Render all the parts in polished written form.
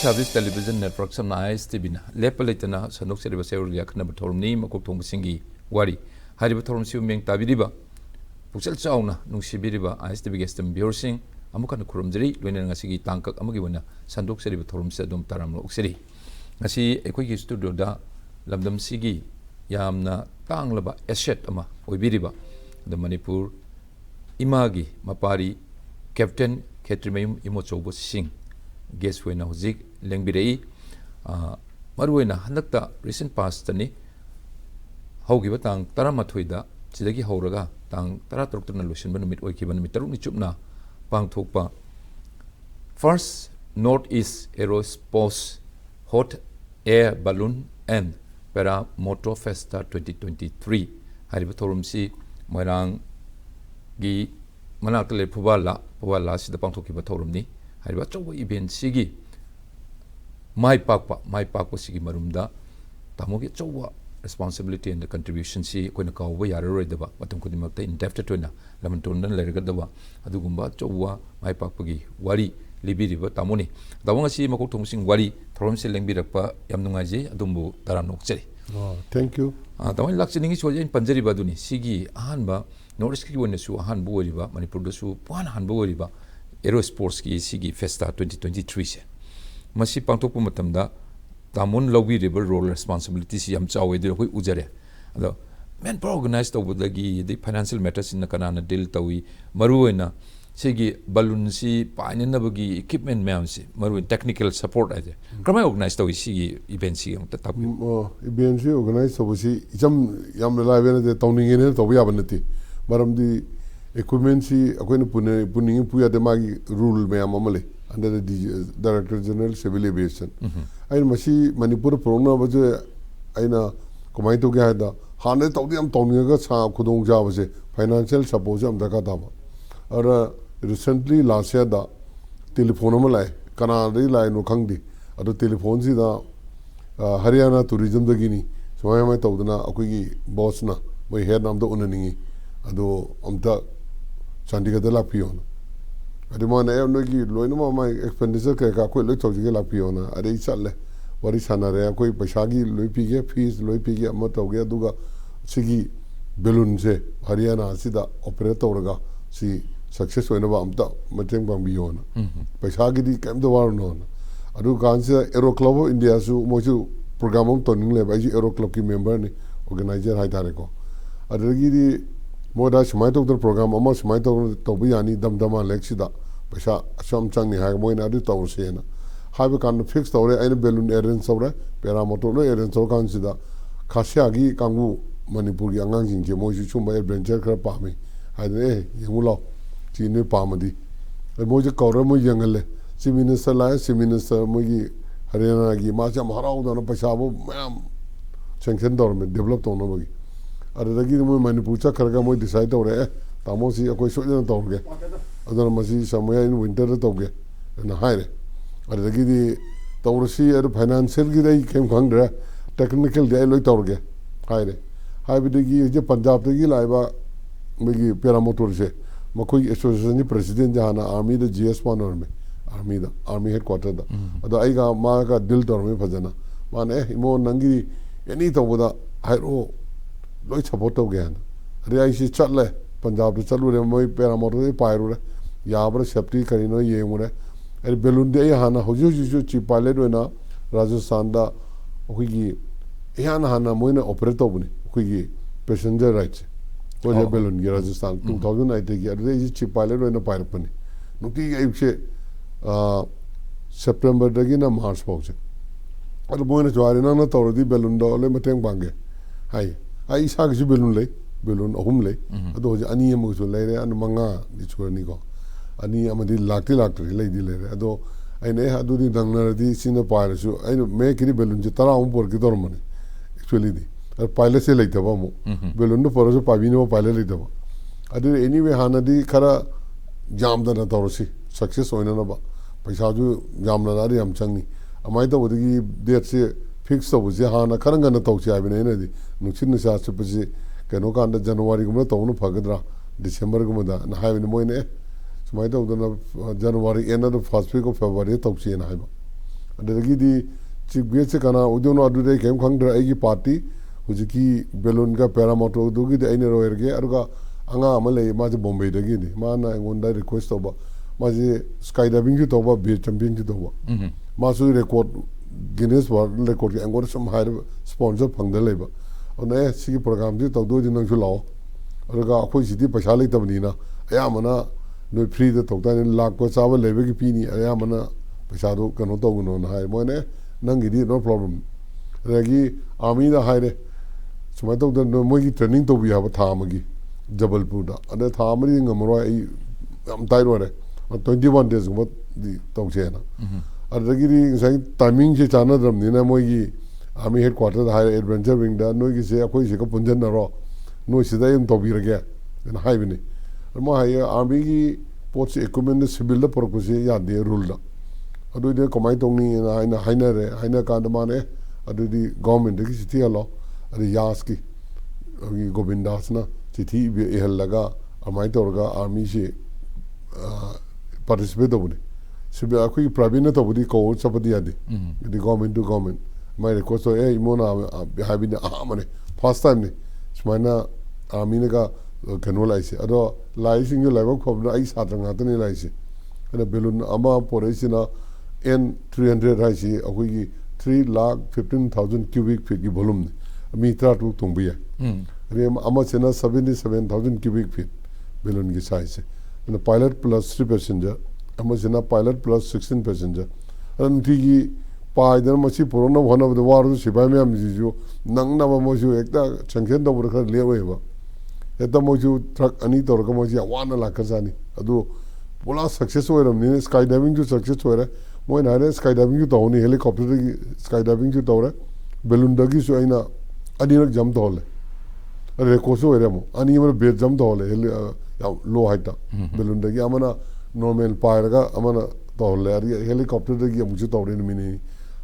Service Television Network some nice TV na lepalitana sanok seriba serulia kana batorumni Makokthongbasingi Wari hariba thorum siu meng tabiriba puksel chauna nungsibiriba ISTV gestem biursing amukana kurumjeri loina ngasigi tangkak amagi wana sandok seriba thorum se dum taram ukseri ngasi ekoi gi studio da lamdam sigi yamna tanglaba asset ama oibiriba the Manipur imagi mapari Captain Kshetrimayum Imochouba sing guess when hojik lengbirei maruena handakta recent past tani hogiba tang taramathoida sidagi horaga tang taratrukna lotion ban mit oikiban mitaruk ni chupna pangthokpa first northeast aerospace hot air balloon and para motor festa 2023 hariba thorumsi moirang gi manakle phuwala sida pangthokiba thorumni hariba chowa event sigi mai pakpa sigi marumda tamogi chowa responsibility and the contribution si koina kawa yararoi daba matam kudimakta indebted toina lamantondan lergadaba adugumba chowa mai pakpagi wari libiriba tamoni dawanga si Makokthongbasingi wari thoromse lengbirakpa yam nungaji adumbu taranok cheri thank you tawani lakchiningi soje panjari baduni sigi ahanba north ki wona su ahanbu woriba manipur da su puan ahanbu woriba aerosports ki sigi festa 2023 se masi pangthokpa matamda tamon lobby river role responsibilities yam chawe de hoi ujare ado men organize to budagi the financial matters in kanana deal tawi maruena sigi balloon si painanabagi equipment ma'am si maru technical support aje kama organize to sigi event si am ta event si organize to si jam yam live ne tawning ne to ya banati maramdi equipment si akoina puning puya de magi rule me amamale under the Director General Civil Aviation aina masi Manipur prona baje aina komai to ga da hane tawdi am tawning ga sa khudong ja baje financial support am daka ta ba और recently last year da telephone में लाए Canada लाए no खंगदी अदो telephone सी दा Haryana tourism दा गिनी समय में तो उतना अकोई की boss ना वही head नाम तो उन्हें नहीं अदो अम्ता चंडीगढ़ ला पियो ना अरे माने उन्हें की लोइनो मामा expenditure का कोई लोग चौजी के ला पियो ना अरे इस साल ले वारी साना रहे कोई पैसागी लोई पी गया फीस लोई पी गया अम्मा तो गया दूगा सिगी balloon से हरियाणा सीधा operate होगा सी success होने बा अम्ता मटेंग बांग भी होना पैसा की दी कैम तो वार ना होना अरु कांच एरो क्लब ऑफ इंडिया सु मोचु प्रोग्राम हम तो निंगले बाई एरो क्लब की मेंबर ने ऑर्गेनाइजर हाई तारे को अरु की दी मोड़ा समय तो उधर प्रोग्राम अम्मा समय तो भी यानी दमदमा लेक्सी दा पैसा असम चंग नहीं है मोइन अरु तो उसे ना हाई बे कान फिक्स तो रे ऐने बैलून अरेंज हो रहा पैरा मोटर लो अरेंज हो कांच दा खासिया की कांगू मणिपुर की अंगांग जिनके मोचु चुम्बा एडवेंचर कर पामे हाई ने ये मुलाओ चीने पामदी मुझे कौर मुझे जंगल सी मिनिस्टर लाए सी मिनिस्टर मुझे हरियाणा की माचा महाराव दोनों पछावो मैम सेंक्शन दौर में डेवलप तो होना अरे लगी मुझे मैंने पूछा करके मुझे डिसाइड हो रहा है तामो सी कोई सोच ना तौर गया अदर मसी समय इन विंटर तो गया ना हाय रे अरे लगी दी तौर सी अरे फाइनेंशियल की रही केम खंग रहा टेक्निकल दे लोई तौर गया हाय रे हाय भी देखी जो पंजाब तक की लाइबा मुझे पेरा मोटर से मकोई एसोसिएशन की प्रेसिडेंट जहाना आर्मी द जीएस पानर में आर्मी हेडक्वार्टर दा अदो आइगा मा का दिल तौर में फजना माने इमो नंगी एनी तो बोदा हाइरो लोई सपोर्ट हो गया अरे ऐसी चल ले पंजाब से चलू रे मोई पेरा मोटर से पायरू रे यहाँ पर सेफ्टी करीनो ये मुरे अरे बेलून दे यहाँ ना हुजू चीफ पायलट हुए ना राजस्थान दा कोई यहाँ ना हाना मोई ना ऑपरेट हो बने कोई पैसेंजर राइट्स वो जब बेलून गिरा राजस्थान 2008 की अरे ये चिप पायलट होने पायर पनी नुकी ये इसे सितंबर तक ही ना मार्च पहुँचे और वो इन्हें ज्वारे ना तौर दी बेलून डाले मटेंग बांगे हाई साग जी बेलून अहुम ले तो जो अनी हम कुछ ले रहे अन मंगा दिचुरनी को अनी अमदी लाखती ले रहे तो अने अदुनी दंगनर दी सीने पायर सु अने मैं किरी बेलून जो तरा हम पोर की तौर मने एक्चुअली दी पायलट से लेते बा मो बेलून पर जो पाबीने वो पायलट लेते बा अदर एनीवे हाना दी खरा जाम दा ना तौर सी सक्सेस होने ना बा पैसा जो जाम ना दारी हम चंगी अमाई तो वही डेट से फिक्स तो बुझे हाना खरंगा ना तौर से आए बिना इन्हें दी नुचित निशाच से बुझे कहनो का अंदर जनवरी को मतलब तौर न फगदरा दिसंबर को मतलब ना हाई बिना मोइने समय तो उधर ना जनवरी एंड तो फर्स्ट वीक ऑफ फरवरी तौर से ना हाई बा adagi chief guest kana udono adude kem khangdra aigi party hujiki balloon ka paramoto dugi de aine roerge aruga anga amale ma je Bombay dagi ni ma na ngonda request oba ma je skydiving ki toba beer jumping ki toba ma su record Guinness World Record ki angor some high sponsor phangda leba ona sigi program ji tawdo ji nang chu lao aruga akhoi sidi paisa lai tabni na aya mana no free de tawta ni lakh ko chawa lebe ki pini aya mana paisa do kano to guno na hai mo ne nang gi no problem ragi army da hai re sumai to da mo gi training to bi ha tha ma gi Jabalpur da ada tha ma ri ngamro ai am tai ro re 21 days mo di to che na adagi ri sai timing che chana dram ni na mo gi army headquarters da hai adventure wing da no gi se akhoi se ka punjan na ro no sida yum to bi re ge na hai bi ni mo hai army gi pots equipment civil da purpose ya de rule da adu de komai tong ni na haina re haina ka da mane adu di government ki siti alo adu yas ki govindas na siti bi ehal laga amai torga army se participate obune sibe akui private to budi ko sapadi ade di government to government mai request so imona habine amane first time ni smaina army ne ka kano laise ado laising yo lago khobna ai satranga tane laise ana balloon ama poresina n 300 haisi akui 3,15,000 cubic feet ki volume mi tra tu tongbiya rem ama sena 77,000 cubic feet balloon ki size and pilot plus 3 passenger ama sena pilot plus 16 passenger and tigi paidar machi purona one of the war sibai me am jijo nang na mo ju ekta changchen do burkha lewe ba eta mo ju truck ani tor ka mo ji wana la kasani adu pula success horam ni skydiving ju success hore mo na re skydiving ju to ni helicopter ki skydiving ju to re balloon dagi so aina ani rak jam to le re ko so re mo ani mo be jam to le low height ta balloon dagi amana normal pair ga amana to le helicopter dagi mu ju to re ni mini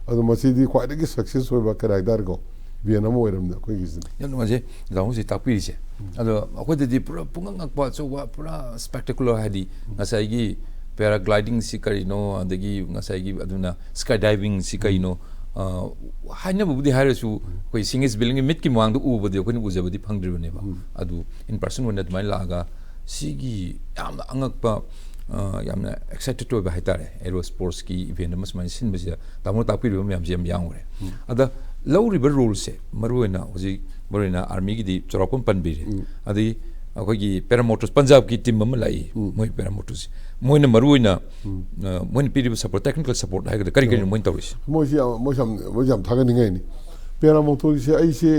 adu masidi khwai dagi success hoba karaidar go Vietnam oiram da ko gisin yan ma je laung si takpi se ado akoi de pura pungang akpa so wa pura spectacular hadi ngasai gi paragliding si kari no adagi ngasai gi aduna skydiving si kari no haina budi harasu koi singis building mit ki mang du u bodi ko ni u jabadi phangdri ne ba adu in person wona mai laga sigi yam angakpa yamna excited to ba haitare aero sports ki event mas mai sin bisia tamo takpi ru myam jam yang ore ada low river rules se maruena hoji marina army gi di choropam panbiri adi akogi paramotors punjab ki team am lai moi paramotors moina maruina moina piri support technical support ha ga kari kari moin tawis mo jam thaga ni ngai ni paramotors se ai se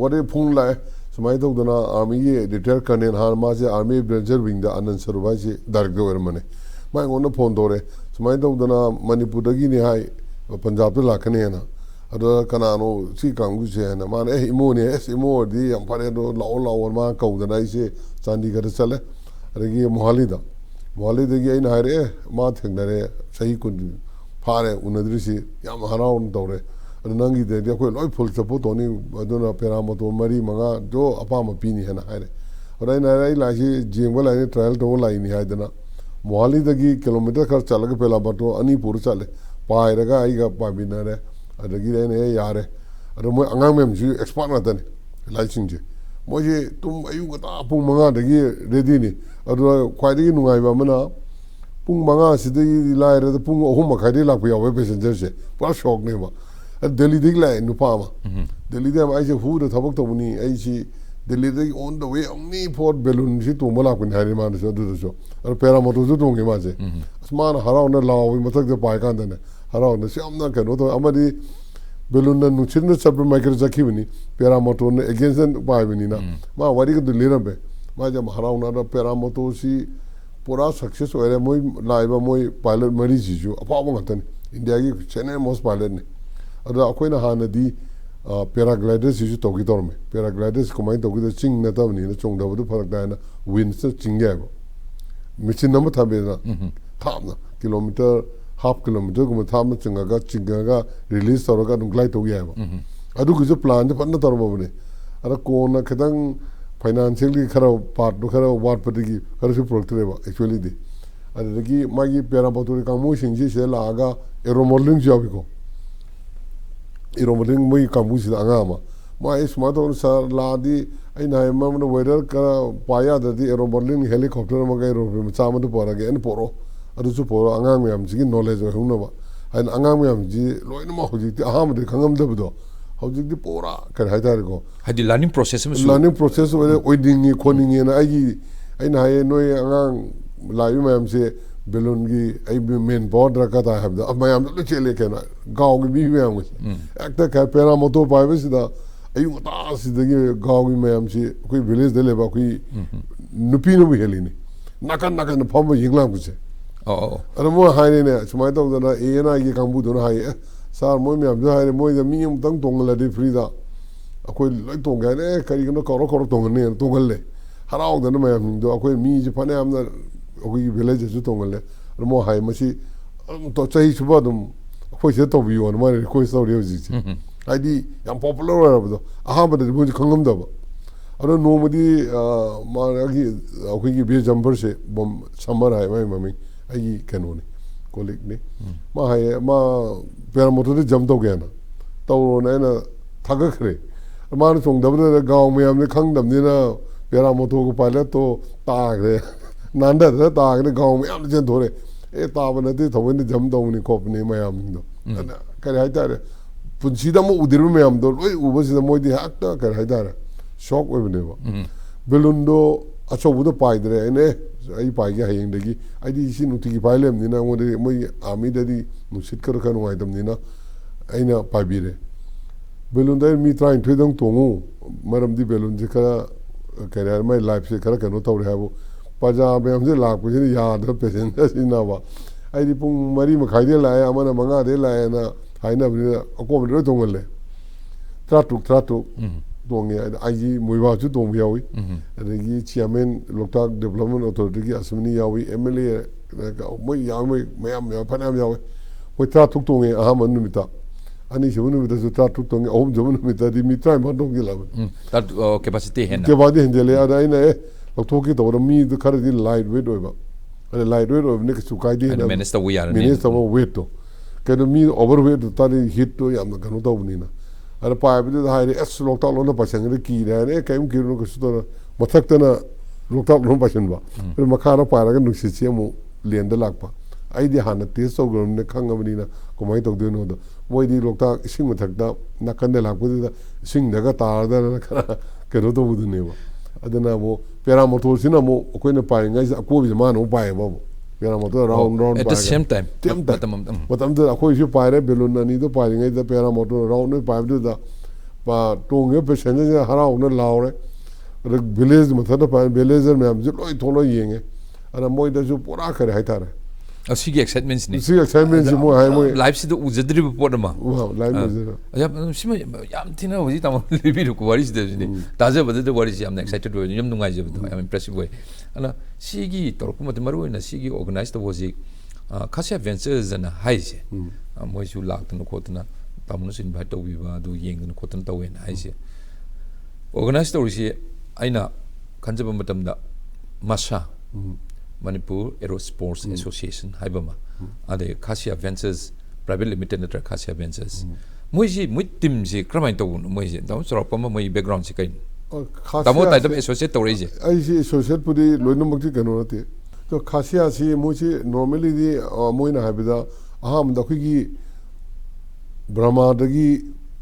ware phung lai samai to dona army gi retired colonel har ma se army ranger wing da anand sarwai se director wer mane mai ngona phone dore samai to dona manipur da gi ni hai punjab to lakhane na ado kanano si kangu se na man imo ne imo di am pare do law ma kau da nai se chandigarh chale regi mohali da gi ai na re ma theng da re sahi kun phare unadri si yam haraun dore nangi de ko loi phul chapo to ni adona paramoto mari manga do apa ma pi ni hena haire ora na rai la si jingwa la ni trial to la ni haidana mohali da gi kilometer khar chalaga pela bato ani pur chale paira ga ai ga pa binare adagi ne yare ado mo angang mem ju expert na tan license je mo je tum ayu ga ta pung manga dagi ready ni ado khwai dagi nungai ba mana pung manga sidai lai re pung ohum ma khai la pya we passenger se pa shock ne ba Delhi dig la nu pa ma Delhi de ai je hu de thabak to ni ai si Delhi de on the way only for balloon si tu mala kun hari ma so do so ar pera moto zu tu ngi ma je asman harau na law wi matak de pai kan de harau na siam na kan to amadi balloon na nu chin na sab ma kar zakhi ni pera moto ne against the pai ni na ma wari ko Delhi na be ma jam harau na pera moto si pura success ho re moi laiba moi pilot mari ji ju apa ba ngatan India gi chene most pilot ne ado akoina hana di paragliders is to gitorme paragliders komai to gido ching na tam ni na chong da bu farak da na wind se chingya ba michin nam tha be na tham na kilometer half kilometer ko tham na chinga ga release tor ga dum glide to ya ba adu ku plan de pan na tor ba ne ara ko na khadang financially khara part do khara wat patigi khara su proctor ba actually di ada gi magi paramotor ka mo sing ji se la ga aero modeling job ko iromaling moi kambusi angama ma ismato sa ladi ai na mamna weather ka paya da di aeromodeling helicopter ma ga ro chama to pora ge en poro adu su poro angang yam ji knowledge ho hungna ba ai angang yam ji loina ma hoji ti aham de khangam da bdo hoji di pora ka haidar go hadi learning process we oiding khoning na ai na ai noi angang layu mayam se belon gi ai men board ra ka ta habda mayam lu chele kana gaw gi bi mayam ekta ka pera moto pa be sida ayung ta sida gi gaw gi mayam se koi village de le ba koi nupi no bi helini nakan phom yinglam ku se ara mo haine ne sumai to da e na gi kambu do na hai sar mo mayam jo hai mo da mi um tang tong la de frida akoi lai tong ga ne kari no koro tong ne tong le harau da no mayam do akoi mi ji phane am na okay village ju tongale mo hai machi to chai suba dum ko se to bi won ma ko so re ji ai di yam popular ra do aha ba de mo khangam da ba ara no mo di ma gi okay gi be jambar se bom samar hai mai mami ai kanu ne kolik ne ma hai ma per mo to jam to ge na to na na thag khre ma no chong da ba gaw me am ne khang dam ni na per mo to ko pilot to ta gre nanda da ta ga gaw me am jen thore e ta ba na ti thawin jam dong ni kop ni mayam do ka hai ta punsi da mo udir me am do loi u ba si da mo di hak ta ka hai ta shock we ne ba belun do acho bu do pai dre ne ai pai ga hayeng de gi ai di si nu ti gi pai lem ni na mo de mo ami da di nu sit kar ka nu ai dam ni na ai na pai bi re belun da mi train thwe dong tongu maram di belun ji ka career my life se kara ka no taw re ha bu paja me amse lak pu ni ya da pesen sina ba ai di pung mari ma khai de la ya amana manga de la na haina bi ko me ro tong le tratu tong ya ai ji moi ba chu tong yawi de gi chairman loktak development authority gi asmini yawi mla moi ya moi me am ya panam yawi ko tratu tong ya ha man nu ta ani se nu ta su tratu tong om jo nu ta di mi trai ma dong gi la tat capacity hen ke ba de hen de le ada ina Talking about me, the current lightweight over. And the lightweight of next to Kaidi and minister we are minister of weight to. Can me overweight to tally hit to Yam the Kanuta Nina. And a pipe did hide S locked out on the passion the key and a came Kiruka Matactana looked out on Passionba. And Makana Paragan to Sisiamu, Lian the Lakpa. I the hand taste of the Kangamina, Comaito do know. Why the looked out, sing with Takda, Nakandela with the sing the guitar, the Kanuta with the neighbor. Adana mo pera motor sina mo ko ne pa ngai ko bi ma no pa e bo pera motor round at the same time matam da ko ju pa re belon na ni do pa ngai da pera motor round pa do da pa to nge pe sen ja hara on la re village ma da pa village me am ju loi tholo yenge ana moi da ju pura kare hai tar asigi excitement ni si excitement mo hai mo live si do uzadri po da ma wow live ya sima yam thina hoji tam libi ko wari si de ni taje bade de wari si am excited ho yam nungai je do am impressive way ana sigi torku ma maru na sigi organize to hoji khasya ventures na hai se moi ju lak tan ko tan tamun sin ba to bi ba do yeng ko tan to wen hai se organize to si aina kanjaba matam da masha Manipur Aerosports Association haibama ade Khasya Ventures Private Limited natra Khasya Ventures moi team ji kramai to moi ji dam sorok pama moi background si kain tamo tai dam associate to reje ai si associate pudi loino mukti kanu nate to Khasya si moi si normally di moi na habida aham da khigi Brahma dagi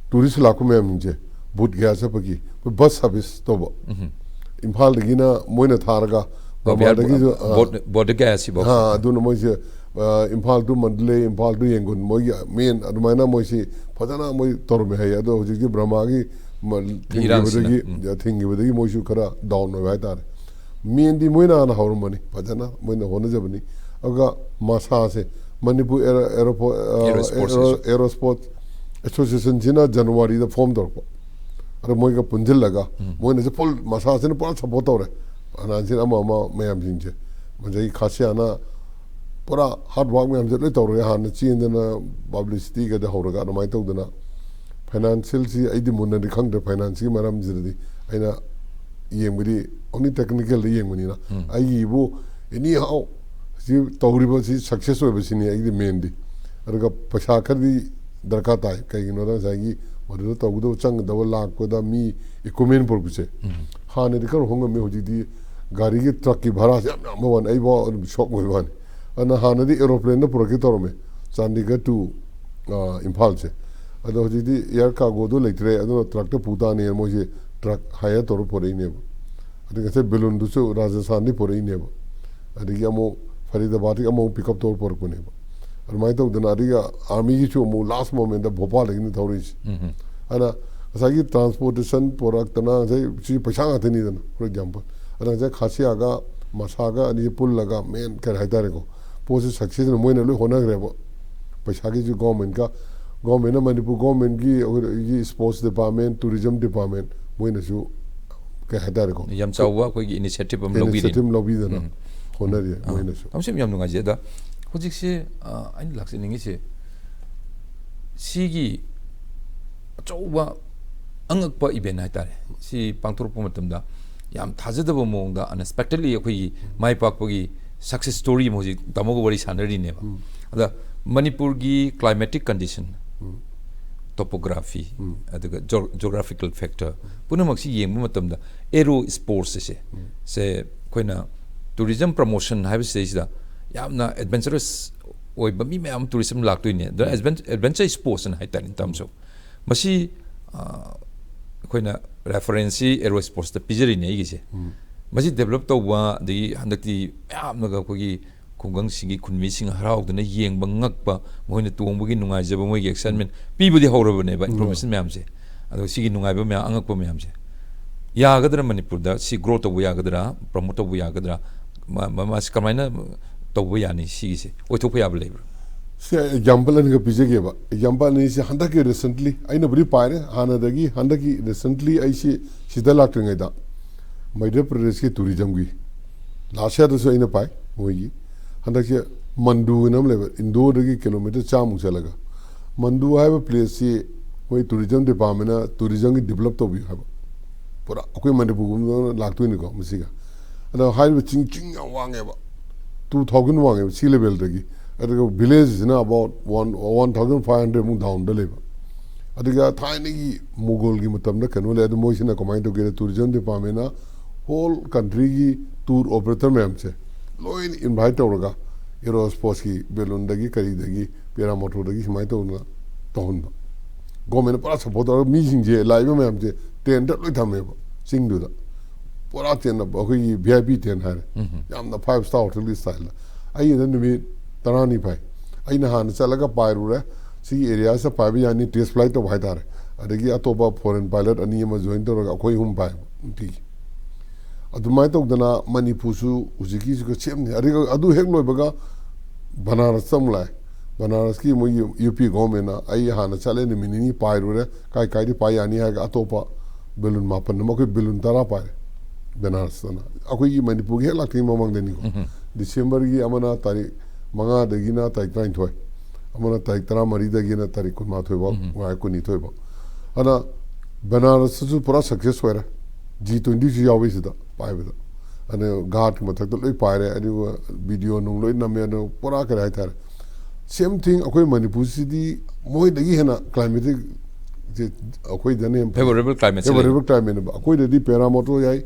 tourist lakho me amje boot gya sa pagi bus service to ba Imphal dagi na moi na tharga Border gas box. Ha, do no mo se Imphal to Mandalay, Imphal to Yangon, mo main admaina mo se padana mo torme hai ado ji Brahma gi thingi bodagi mo shu kara down no vai tar. Main di mo na hawr mani padana mo na hona jabni aga masa se Manipur Aerosport Association jina January the form dor ko. Ara mo ga punjil laga mo ne se full masa se ne pura support ore. Anansin ama mayam jinje manjai Khasya na pura hard work me amje le tawre han chin na publicity ga da hawraga na mai tawdana financial si aidi munna di khang de finance maram jirdi aina yemgri only technical yemgni na ai bu any how si tawri ba si success we basini aidi main di arga pasha khar di dharka tai kai no da sai madu to gudo chang da la ko da mi equipment por kuche ha ne kar honga me hoji di gari ki truck ki bhara se ma wan ai ba shock mo wan ana ha ne di aeroplane na por ki tor me Chandigarh to Imphal che ado hoji di air cargo do leitre ado truck to puta ne mo je truck haya tor por ne ba adi se balloon du so Rajasthan ni por ne ba adi amo Faridabad ki amo pick up tor por ko ne ba और मैं तो दनारी का army की जो मो last moment the Bhopal लेकिन थोड़ी है ना ऐसा कि ट्रांसपोर्टेशन प्रोडक्ट तना से चीज पछांग आते नहीं तना फॉर एग्जांपल अरे ऐसा खासी आगा मसागा ये पुल लगा मेन कर हैता रे को पोस्ट सक्सेस में मोइन लो होना करे वो पैसा की जो गवर्नमेंट ना मणिपुर गवर्नमेंट की ये स्पोर्ट्स डिपार्टमेंट टूरिज्म डिपार्टमेंट मोइन जो कर हैता रे को यम चावा कोई इनिशिएटिव हम लोग भी देना होना रे मोइन जो हम सिम यम नुंगा जेदा हजिसे आइन लाक्सिनिंगिसे सिगी अचौबा अंगकपा इवेंट हाइतारे सि पांथोरप मतमदा याम थाजदब मोंगदा अनएक्सपेक्टेडली अखोई माइ पाकपगी सक्सेस स्टोरी मोजि तमोग वरी सानरिनेबा अदा मणिपुर की क्लाइमेटिक कंडीशन टोपोग्राफी अदुगा जियोग्राफिकल फैक्टर पुनमक्सि येंबु मतमदा एरो स्पोर्ट्स से कोइना टूरिज्म प्रमोशन हाइबसिदा यामना एडवेंचरस ओइबा मी मैम टूरिज्म लाक्तोइने द एडवेंचर स्पोर्ट्स हाइ तार इन टर्म्स ऑफ मसी अखोइना रेफरेंसी एरो स्पोर्ट्स द पिजरिने इगिसे मसी डेवलप तौबा दि हंदक्ति यामनागा कोगी खुंगंग सिंगी खुनमी सिंग हराउदना येंबा ngakpa मोइने तोंबगी नुंगाइजबा मोइगे एक्साइटमेंट पीबुदि हौरबने बा इन्फॉर्मेशन मैम से अदो सिगी नुंगाइबा मैम angakpa मैम से यागदरा मणिपुर दा सि ग्रो तौबा यागदरा प्रमोट तौबा यागदरा मास कमाइना तौबा यानी सिगिसे ओइथोपा याब लेब्र से एग्जांपल अनगा पिजेगे बा एग्जांपल नि से हंदा के रिसेंटली आइना बरी पारे हाना दगी हंदा की रिसेंटली आइसे सिदा लाक्टंगे दा मध्य प्रदेश के टूरिज्म की लास्ट ईयर तो आइना पाए मोइगी हंदा के मंडू नम लेबर इंदौर दगी किलोमीटर चामु चलगा मंडू है प्लेस से कोई टूरिज्म डिपार्टमेंट टूरिज्म की डेवलप तो भी है पूरा कोई मणिपुर लाक्तो निको मसिगा अदा हाई चिंग चिंग वांगे बा 2000 वांगे सी लेवल दगी अदगा विलेज ना अबाउट 1500 मु डाउन द लेवल अदगा थाइने की मुगल की मतलब ना कनो ले अद मोइसिना कमाई तो गेरे टूरिज्म डिपार्टमेंट ना होल कंट्री की टूर ऑपरेटर में हमसे लोइन इनवाइट होगा एरो स्पोर्ट्स की बेलून दगी करी दगी पेरा मोटर दगी समाई तो ना तोन गवर्नमेंट पूरा सपोर्ट और मीटिंग जे लाइव में हमसे टेंट लोइ थमे सिंग दुदा पूरा टेंट अखोई वीआईपी टेंट है यामना 5 स्टार होटल स्टाइल आई न निमि तरानी पाई आई न हान चलगा पाइरुरे सी एरिया से पाबी यानी टेस्ट फ्लाइट तो भाई तारे अदगी अतोबा फॉरेन पायलट अनि म जॉइन तो अखोई हुम पाई ठीक अदुमाय तो दना मणिपुरसु उजिकी को सेमने अदु हेक लोइबगा बनारस समलाय बनारस की मो यूपी गवर्नमेंट आई हान चले नि मिनी पाइरुरे काय काय पाई यानी है अतोपा बेलून मापन मको बेलून तरा पाए बनारस ना अखोई की मणिपुर के लाक्ति ममंग देनी को दिसंबर की अमना तारीख मंगा दगिना तारीख 9 अमना तारीख 13 दगिना तारीख 9 बा वाय को निथोय बा अना बनारस सु पूरा सक्सेस होरा G20 जी यावे सिदा पाइबदा अने घाट मथक तो लोई पाइरे अदि वीडियो नु लोई नमे न पूरा कराय थार सेम थिंग अखोई मणिपुर सिदी मोय दगी हेना क्लाइमेटिक जे अखोई जने फेवरेबल क्लाइमेट अखोई ददी पैरामोटो याई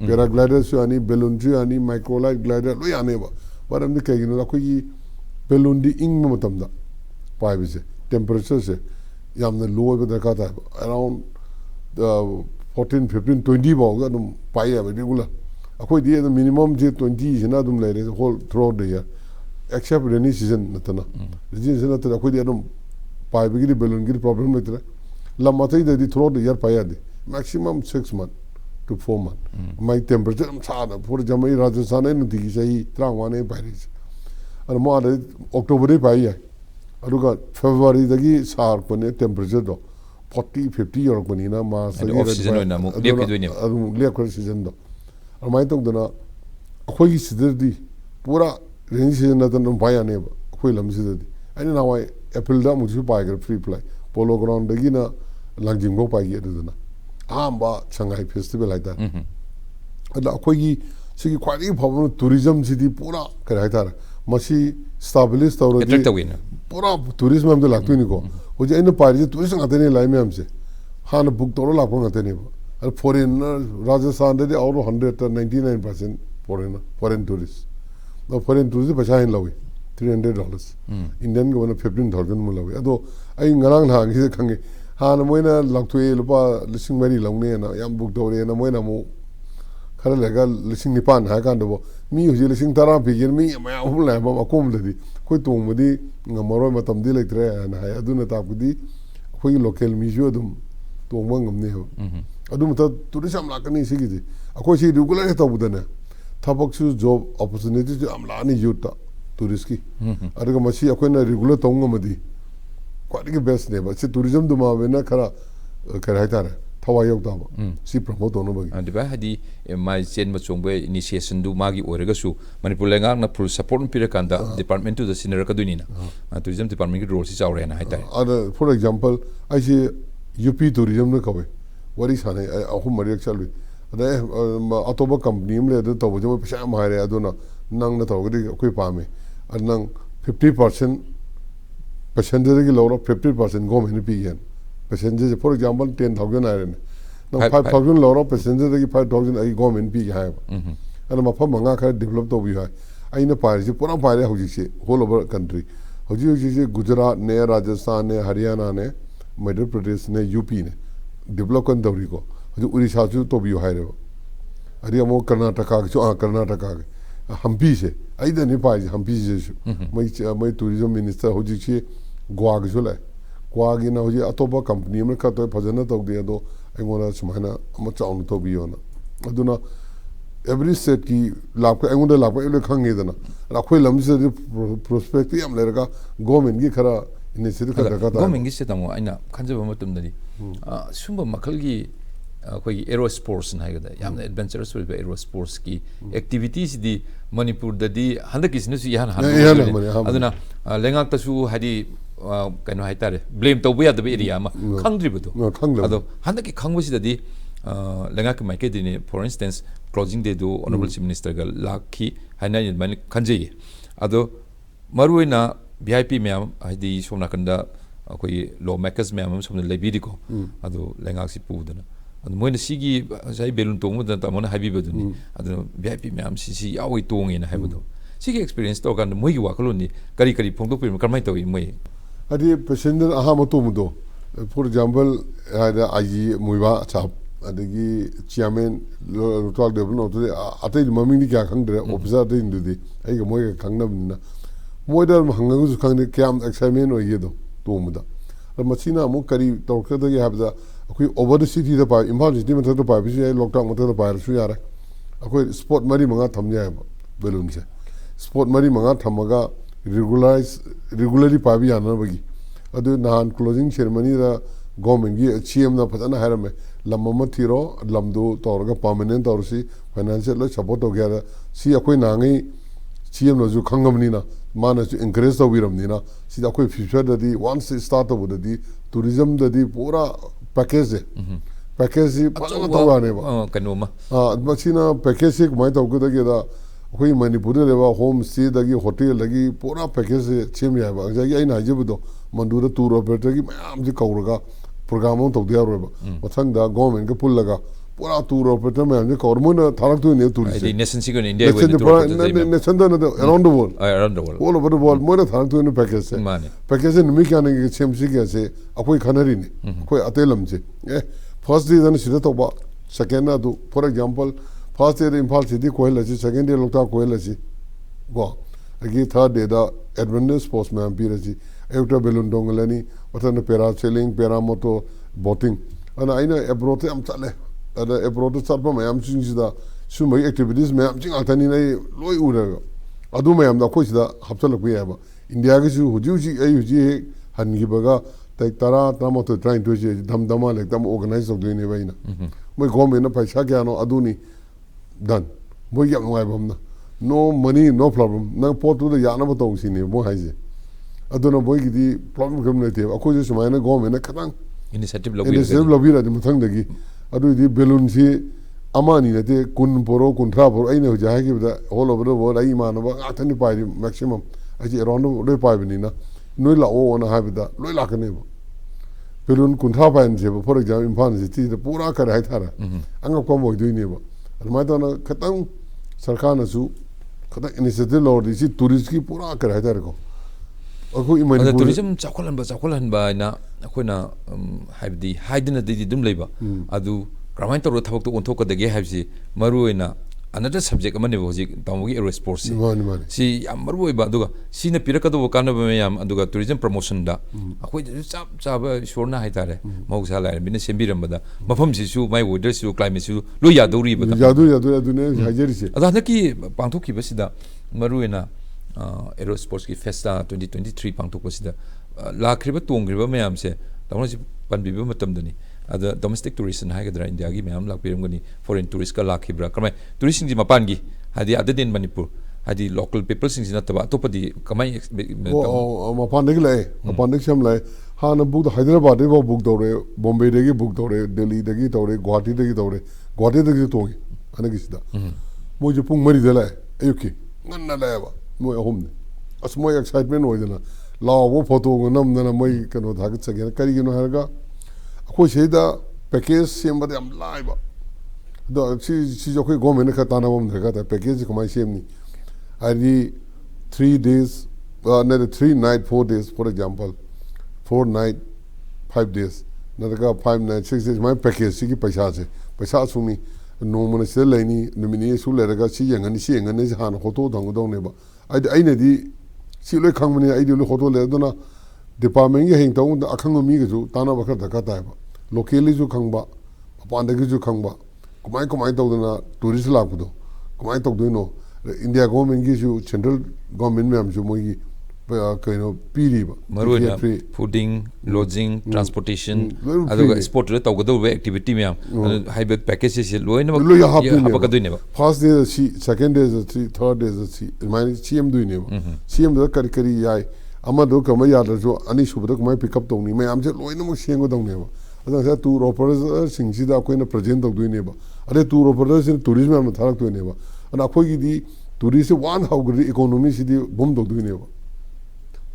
पैराग्लाइडर सु आनी बेलून सु आनी माइक्रोलाइट ग्लाइडर लोई आने बा बरम दि कगिनो अखोई बेलून दि इंग मतमदा पाइबसे टेंपरेचर से यामने लो बे दरका था अराउंड 14 15 20 बाउगा दम पाइया रेगुलर अखोई दि मिनिमम जे 20 जना दम लेरे whole through the year except rainy season नतना रेनी सीजन नतना अखोई दि दम पाइबगी बेलून की प्रॉब्लम लेतरा लमथै दि थ्रू द ईयर पाइया दि मैक्सिमम 6 months to 4 months माइ टेंपरेचर सादा फॉर जमई राजस्थान न दिगी सही 31 ने पाइरिस और मो आदे अक्टूबर रे पाइया अरुगा फरवरी दगी सार पने टेंपरेचर दो 40 50 यर पनिना मास ऑफ सीजन होइना मु लेप के दोइने लेप कर सीजन दो और माइ तो दना अखोई सिदरदी पूरा रेनी सीजन नतन पाइया ने अखोई लम सिदरदी अनि नावाय अप्रैल दा मुजु पाइगर फ्री फ्लाई पोलो ग्राउंड दगी ना लंजिंगो पाइगे दना आंबा संगाई फेस्टिवल है अखोई सिगी ख्वाई फब टूरिज्म सिदी पूरा कराई तार masi stabilize tawra attract tawina pura tourism am de laktu ni ko hoji aina pari tourist ngate lai me amse hana book tawra lakwa ngate ne ba foreigner Rajasthan de auro 199% foreign tourists no foreign tourists paisa hin lawi $300 Indian go na 15,000 mu lawi ado ai ngarang na gi khange hana moina laktu lupa lising mari laune na yam book tawre na moina mo khara lega lising nipan ha kan do mi hoji lising tara pigin mi ma hum la ba akum ladi koi tong mudi ngamaro matam di lektre na ha aduna ta kudi koi local mi jo dum tong ngam ne ho adum ta tourism la kani sigi akoi si regular ta budana thabak su job opportunity ju amla ni yuta tourist ki adaga masi akoi na regular tong ngamadi kwadi best ne ba si tourism duma we na khara kara ta thawai yok ta ba si promote no ba and ba hadi mai chen ma chongbe initiation du magi orega su manipur lenga na full support pira kanda department to the senior ka dunina tourism department ki role si chawre na haita for example I say UP tourism na kawe wari sane ahum mariak chalwi ada atoba company mle da to bo pesa ma hare aduna nang na to gdi koi pame nang 50% passenger ki lawra 50% government pi gen passenger for example 10,000 iron now 5,000 lawra passenger ki 5,000 ai government pi ha ana ma pham nga kha develop to bi ha aina pare ji pura pare hoji se whole over country hoji se Gujarat ne Rajasthan ne Haryana ne Madhya Pradesh ne UP ne develop kan dawri ko hoji Odisha chu to bi ha re ari amo Karnataka chu Karnataka Hampi se ai da ne pa ji Hampi se mai tourism minister hoji se Goa ge chula Goa gi na hoji atoba company me ka to phajana to de do aingona sumana ama chaun to bi yona aduna every state ki lapka aingona lapka ele khange dana rakhoi lamse prospect yam lerga government gi khara initiative ka daga ta government gi se tamo aina khanjaba matum dani sumba makal gi khoi aero sports na ga da yamna adventurous with aero sports ki activities di manipur da di handa kisnu su yan aduna lengak ta su hadi kaino haitare blame to buya da area ma khangdri budo ado handa ki khangbusi di lengak mai ke dini for instance closing day do honorable chief minister ga lakhi haina yin man khanjei ado maruina VIP ma'am hadi somna kanda koi lawmakers ma'am somna lebidi ko ado lengak si pudana ado moina sigi sai belun tong da ta mona habibu duni ado VIP ma'am si yawi tong ina habudo sigi experience to kan moi gi wakaloni kari phongdok pir kamai to moi adi passenger aha mato mudo for example ada aji muiba chap adagi chairman local development to atai maming ni kya khang dre officer de indu de ai ga moi ga khang na moi dar hanga su khang de kyam examen o yedo to muda machina mo kari to ka de have da akoi over the city da pa imphal city ma da pa bi lockdown ma da pa su yara akoi sport mari manga thamya ba balloon se sport mari manga thamaga regularly pabi yana bagi adu nahan closing ceremony da government gi CM na phatana harame lamma thiro lamdo torga permanent torsi financial la support ho gya si akoi nangai CM no ju khangamni na mana ju encourage to wiram ni na si akoi future da di once start to da di tourism da di pura package package pala to ane ba kanoma machina package mai to ko da ge da koi manipur le ba home stay da gi hotel da gi pura package chem ya ba ja gi ai na je bu do mandura tour operator gi mam ji kauraga program on to dia ro ba mathang da government ke pul laga pura tour operator me anje kaur mon tharak tu ne tourist the nation sigo in India with the tour operator nation da around the world all over the world mo tharak tu ne package se package ne mi kya ne chem si ke se akoi khanari ne koi atelam je first day dan sida to ba second na do for example first day Imphal city koila chi second day lokta koila chi go agi third day da adventure sports me ampira chi euta balloon dongalani watana parasailing paramoto boating ana aina abroad am chale ada abroad sarpa me am chin da sumai activities me am chin altani nai loi ura adu me am da ko sida hapsal ku ya ba india gi ju huji ai huji han gi baga tai tara tamoto trying to je dam dama like dam organize of doing ne baina moi government na paisa kya no aduni done moi yam ngai bam na no money no problem na potu da yana ba to si ne mo haije aduna moi gi di problem kam ne te ako je sumai na government na kadang initiative lobby ra de muthang da gi adu di balloon si amani na te kun poro kun tra poro ai ne ho ja ki da all over the world ai ma na ba atani pai maximum ai around do pai ni na noi la o na ha da loi la ka ne ba pelun kun tra pai je ba for example impan ji ti da pura ka rai thara anga ko mo du ni ba ma da na khatang sarkar na su khatang initiative lo di si tourist ki pura ka rai thara ko aku imani ada tourism chakwalan ba na akoina haibdi haidina di dum leiba adu kramai tawro thabak to onthok ka dege haibsi maru ina another subject amane hoji tamogi aerosports si yam maru ba aduga sina piraka do kana ba yam aduga tourism promotion da akoi chap shorna haitare mausa lai bina sembiram ba da mafam si su mai weather su climate su lo ya dori ba yadu ne hajeri se ada naki pangthok ki basida maru ina aerosports ki festa 2023 pangthok basida lakriba tongriba mayam se tamno si panbiba matam dani ada domestic tourism haigadra India gi mayam lakpiramgani foreign tourist ka lakhibra kamai tourist sing mapan gi hadi other than Manipur hadi local people sing nataba topadi kamai mapan degi lai mapan degi sam lai hana book Hyderabad de book dore Bombay degi book dore Delhi degi dore Guwahati degi tongi anagi sida mo je pung mari de lai ayuki nganna lai ba mo ahum as mo excitement ho jana lawo photo nam na moi kano thak chage kari gino harga ko seda package semba de am live do si jo ko government ka tana mom de ka package ko mai sem ni ari 3 days another 3 night 4 days for example 4 night 5 days naga 5 night 6 days my package si ki paisa sumi no mon se laini nomini su le ga si yang ni si yang ni han photo dang dong ne ba ai ne di si loi khang mani ai di lo photo le do na department ge hing tong akhang mi ge ju tana ba kha da ka ta ba locally ju khang ba pan de ge ju khang ba kumai to na tourist la ku do kumai to do no India government ge ju central government me am ju mo gi kaino piri ba maruina fooding lodging transportation aduga sport re tawgado we activity me am high package se loina ba ka doine ba first day si second day si third day si mani cm doine ba cm da kari yai ama do kama ya da jo ani shu da kuma pick up to ni me am je loina mo sengo dong ne ba ada sa tour operators sing si da ko na present to doine ba are tour operators in tourism am tharak to ne ba ana khoi gi di tourist one how gri economy si di bom do doine ba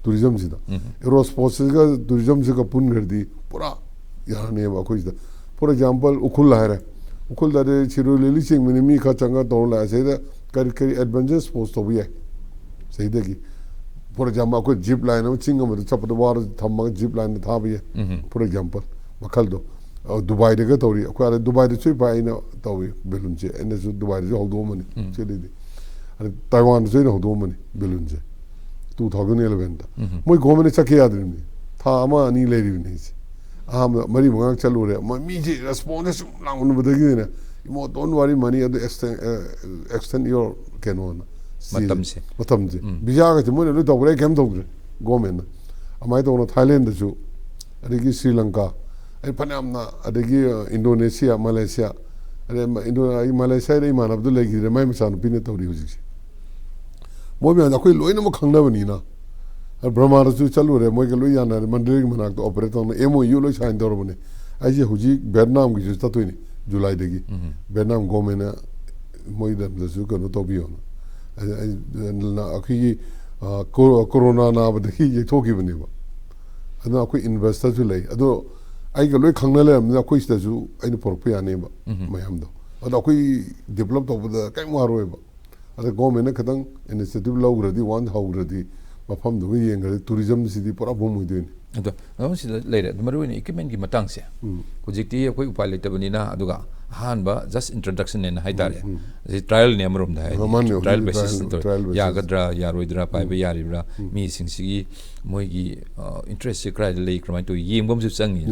tourism sida aerosports ga tourism se ka pun gardi pura yarane ba ko sida for example ukul da de chiru leli sing mi kha changa to la se da kari adventure sports to bi sai da gi for example ko zip line am chingam da chap da war thamma zip line da bi for example makal do dubai de ga to ri ko dubai de chui ba ina to wi belun je ene su dubai de holdo mani che de taiwan de no holdo mani belun je 2011 da moi government chake yadrim ni tha ama ani le ri ni mari bang chalu re mi ji response lang un badagi ne mo don't worry money at extend your canon matam se bija ga mo le to bre kem to government amai to no Thailand da ju adigi Sri Lanka ai panam na adigi Indonesia Malaysia Malaysia re man Abdullah gi re mai misan pine to ri huji mo bi na koi loina mo khangna bani na brahma su chalu re mo ke loi yana mandiri manak to operate on emo yu lo chain dor bane ai je huji Vietnam gi ta to ni July de gi Vietnam government mo ida da su ko to bi on na akhi corona na ba de gi to gi bani ba ana ko investor su lai ado ai ga loi khangna le na ko ista su ai ni por pe ane ba mayam do ado ko develop to ba kai mo ro ba ada government kadang initiative logradi one hogradi mafam do yenga tourism sidi pura bomu de ado no sida leire maru ni equipment gi matang se projecti akoi upai leitabani na aduga hanba just introduction en haitare the trial ne amrom da trial basis ya gadra ya roidra pai ba yari bra mi singsigi moi gi interest se krai le kramai to yengom su changi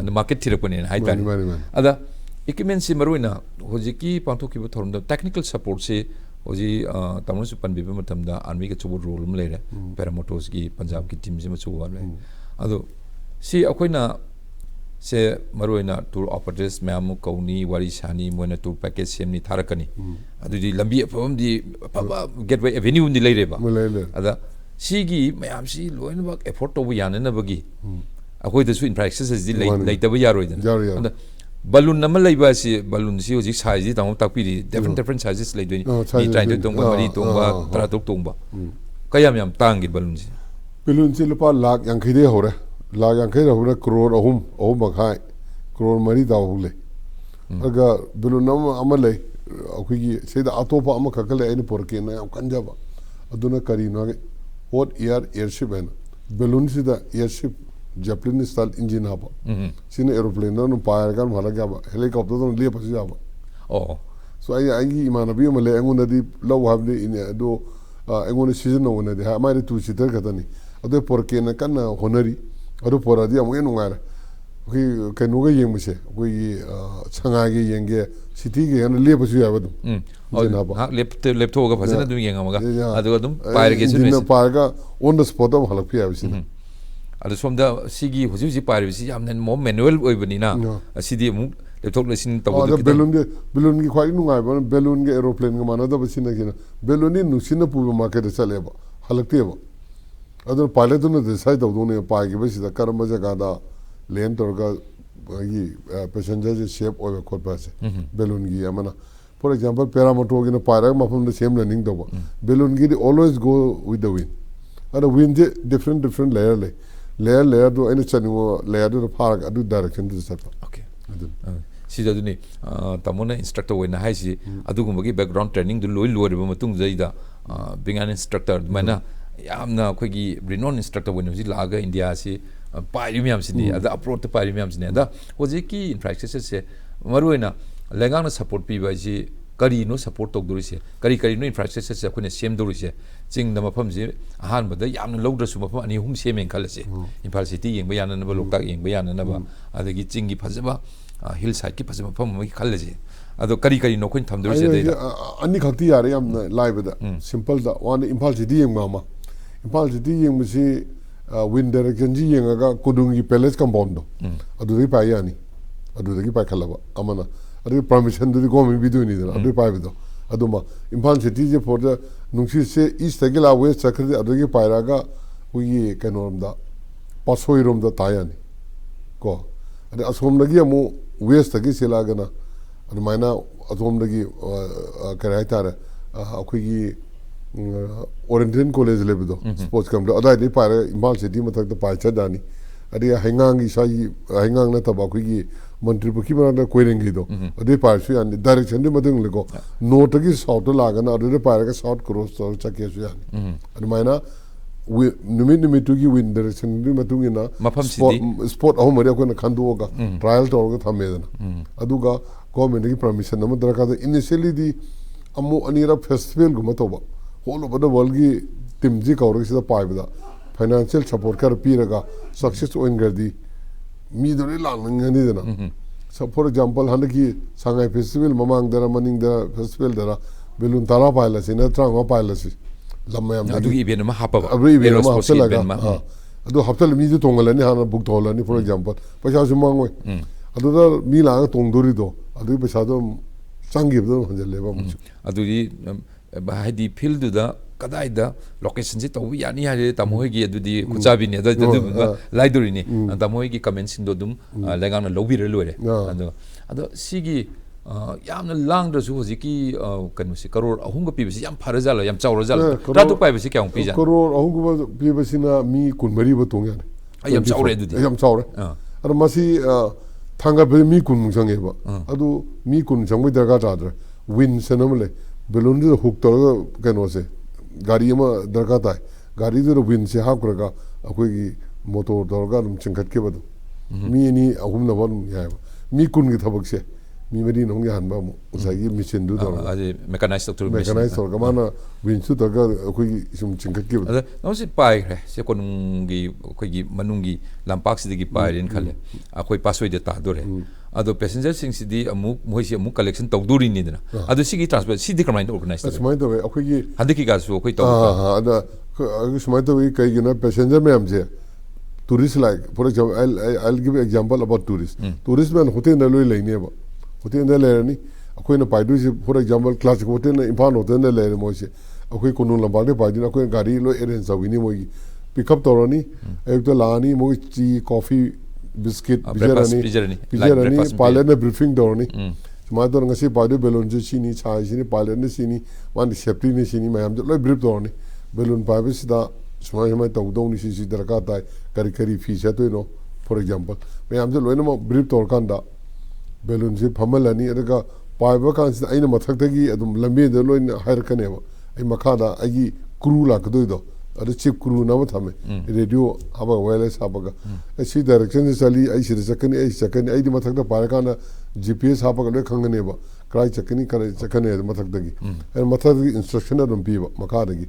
and market thirapani en haitare ada equipment si maru na hojiki pangthoki ba thorum da technical support se oji tamno su panbi ba matam da army ka chubo role um leire paramotors gi punjab ki team se ma chuwa le ado si akoina se maroina tour operators ma'am kauni wari shani moina tour package semni tharakani adu di lambi apam di papa gateway avenue ni leire ba ada sigi ma'am si loina ba effort to yana na bagi akoi da su infrastructure di leita ba yaroi da balloon nama laiba si balloon si hoji size tang takpiri different sizes lai doi ni try to tongba mari tongba tara tok tongba kayam yam tangi balloon si balloon si lupa lakh yang khide hore lakh yang khide hore crore ahum makhai crore mari da hule aga balloon nama amalai akhigi seda atopa ama khakale aini porke na yam kanjaba aduna kari no hot airship and balloon si da airship Japanese style engine haba. Sini aeroplane no pair kan mala gaba helicopter no liya pasi jaba. Oh. So ai imanabi male anguna di law habni in do anguna season no na di ha mai tu sitter katani. Ado porque na kan honori ado poradi amu enu ngara. Ki kanu ga yeng muse ko changa ge yenge city ge na liya pasi jaba dum. Ha laptop ga phasana dum yenga maga ado dum pair ge su ne pair ga on the spot am halak pi abisi. Ada somda sigi huji pari si amna mo manual oibani na asidi mu laptop lesin tawu balloon gi khwai nungai ba balloon ge aeroplane ga mana da basina gina balloon ni nusina pu market chale ba halakte ba adon pilot no decide do ne pa gi basi da karma jaga da lane tor ga gi passenger shape oiba khot pa se balloon gi amana for example paramotor gi na para ma phum the same landing do ba balloon gi always go with the wind ada wind different layer do any channel layer do park adu direction to set okay sida duni tamona instructor wena haisi adugumagi background training du loi ba matung jaida being an instructor mana yamna khogi renowned instructor wena ji laga india si pari myam sini ada approach to pari myam sini ada hojiki infrastructure se maruina lengang na support pi ba ji kari no support tok durise kari no infrastructure se khune sem durise ching na mafam ji ahan bada yamna lowdra su mafam ani hum semen khalase Impal City yengba yana na ba loktak yengba yana na ba adagi ching gi phajaba hillside ki phajaba mafam mi khalaje ado kari no khoin tham durise de ani khakti yare yam live da simple da one Impal City yengma ma Impal City yengma si wind direction ji yenga kudungi palace compound do adu ri pa yani adu dagi pa khalaba amana adu permission du go mi bidu ni da adu pa bidu adu ma Impal City je for the nungsi se east agila west sakri adu gi paira ga wi kanom da pasoi rom da tayani ko adu asom lagi amu west agi sela gana adu maina asom lagi karai tara akhui gi Oriental College le bido sports camp da adu ni paira Impal City matak da pai chadani adu hangang gi sai hangang na tabak gi मंत्री पकी बना कोइरेंगे दो अदे पार्सु यानी direction दे मदंग लेको note की south लागना अदे पार का साउथ क्रॉस तो चके सु यानी अदे मायना निमित की विन डायरेक्शन दे मतुंगी ना स्पोर्ट अहो मरिया को न खंदोगा ट्रायल तो का थमेदना अदुगा गवर्नमेंट की परमिशन नम दरका इनिशियली दी अमो अनीरा फेस्टिवल गुम तोबा होल ओवर द वर्ल्ड की टीम जी कवर से पाइबदा फाइनेंशियल सपोर्ट कर पीरगा सक्सेस ओइन गर्दी midore langnga ni dana so for example hanaki sangai festival mamang dara maning dara festival dara belun tara paila sina tranga paila si lamayam adu event ma hapa ba abri event ma hapsela ga adu hapsel mi ju tongalani hana book tholani for example paisa su mangoi adu da mi la tongdori do adu paisa do sangi do hanjale ba mu adu di ba hadi field da kadai da location ji tawi yani ha tamoi gi adu di kuchabi ne da laidori ni tamoi gi comment sin do dum lengang na lobby re loire ado sigi yamna lang da su hoji ki kanu si crore ahum ga pi bisi yam phara jala yam chawra jala ratu pai bisi kyang pi jan crore ahum ga pi bisi na mi kunmari ba tong yan yam chawre du di yam chawre ado masi thanga be mi kun mung sange ba ado mi kun sang ba daga ta dra win senamle balloon de hook to kanu se gari ma darka ta gari de win se ha kura ga akoi gi motor dorga dum chingkat ke badu mi ni ahum na ban ya mi kun gi thabak se mi mari nong ya han ba mo usagi machine du dor aje mechanized to mechanized to mana win su to ga akoi gi sum chingkat ke badu no si pai re se kon gi akoi gi manungi lampak si gi pai rin khale akoi pasoi de ta dore ado passenger sing si di amu moisi amu collection tawduri ni dana ado sigi transport si di kamai organize ta smai to akoi gi handiki ga su akoi to ada smai to kai gi na passenger me amje tourist like for example I'll give example about tourist man hotel na loi laine ba hotel na le ni akoi na paidu si for example classic hotel na impan hotel na le moisi akoi kunu lamba de paidu akoi gari lo arrange sa wini moi pick up torani ek to lani moi tea coffee biscuit breakfast pijarani pilot na briefing dorni ma dor ngasi padu balloon je sini chai sini pilot ne sini man safety ne sini mayam loi brief dorni balloon pa bisida sumai sumai tau dong ni si daraka tai kari fi sa to no for example mayam je loi no brief dor kanda balloon je phamalani adaga paiba kan sida aina mathak tagi adum lambe de loi hair kaneba ai makhada agi crew la kdoido ada chip crew na ma thame radio aba wireless abaga si direction se chali ai sir sakani ai di mathak da par kana gps abaga le khangane ba krai chakani kare chakane mathak dagi ai mathak gi instruction adum pi ba makha dagi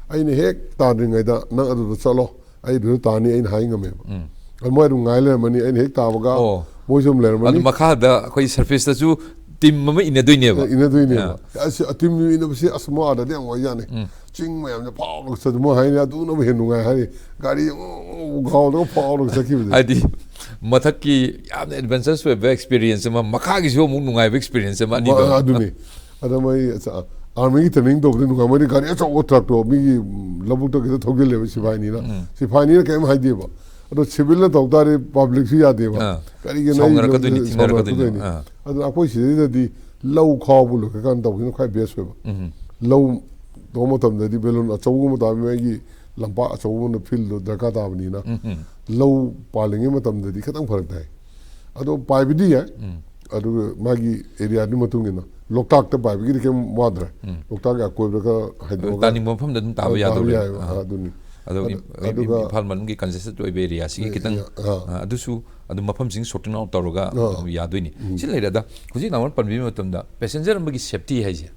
ai ne hek ta ringai da na adu chalo ai du ta ni ai hai ngame ba al mo adu ngai le mani ai hek ta baga mo jom le mani adu makha da khoi surface da chu team mama ina doineba as team ina basi asma da de wa ne ching mayam na paul sa mo hai na du no me nu ngai hai gari gaw do paul sa ki adi mathak ki yam adventures we experience ma makha gi jo mu nu ngai experience ma ni do adu ni ada mai army training do nu ngai mai gari cha o truck to mi labu to ki thogel le sifai ni na kem hai de ba ado civil na tawtare public si ya de ba kari ge nai ka duni tinar ka duni ado akoi si de low khaw bu ka kan taw ni khai base ba low do mo tam de belon a chawu mo ta me gi lampa a chawu no field do da ka ta ni na low palinge mo tam de khatang pharak dai ado pai bi di ya ado magi area ni matung na loktak ta pai bi gi ke modra loktak ga ko ka haido ga tani mo pham da ta ba ya do le ado ni ado Imphal manung gi congested oibe area sigi kitang adusu adu mafam sing sorting out toroga yadoini si leida huji namon panbi matam da passenger amagi safety haije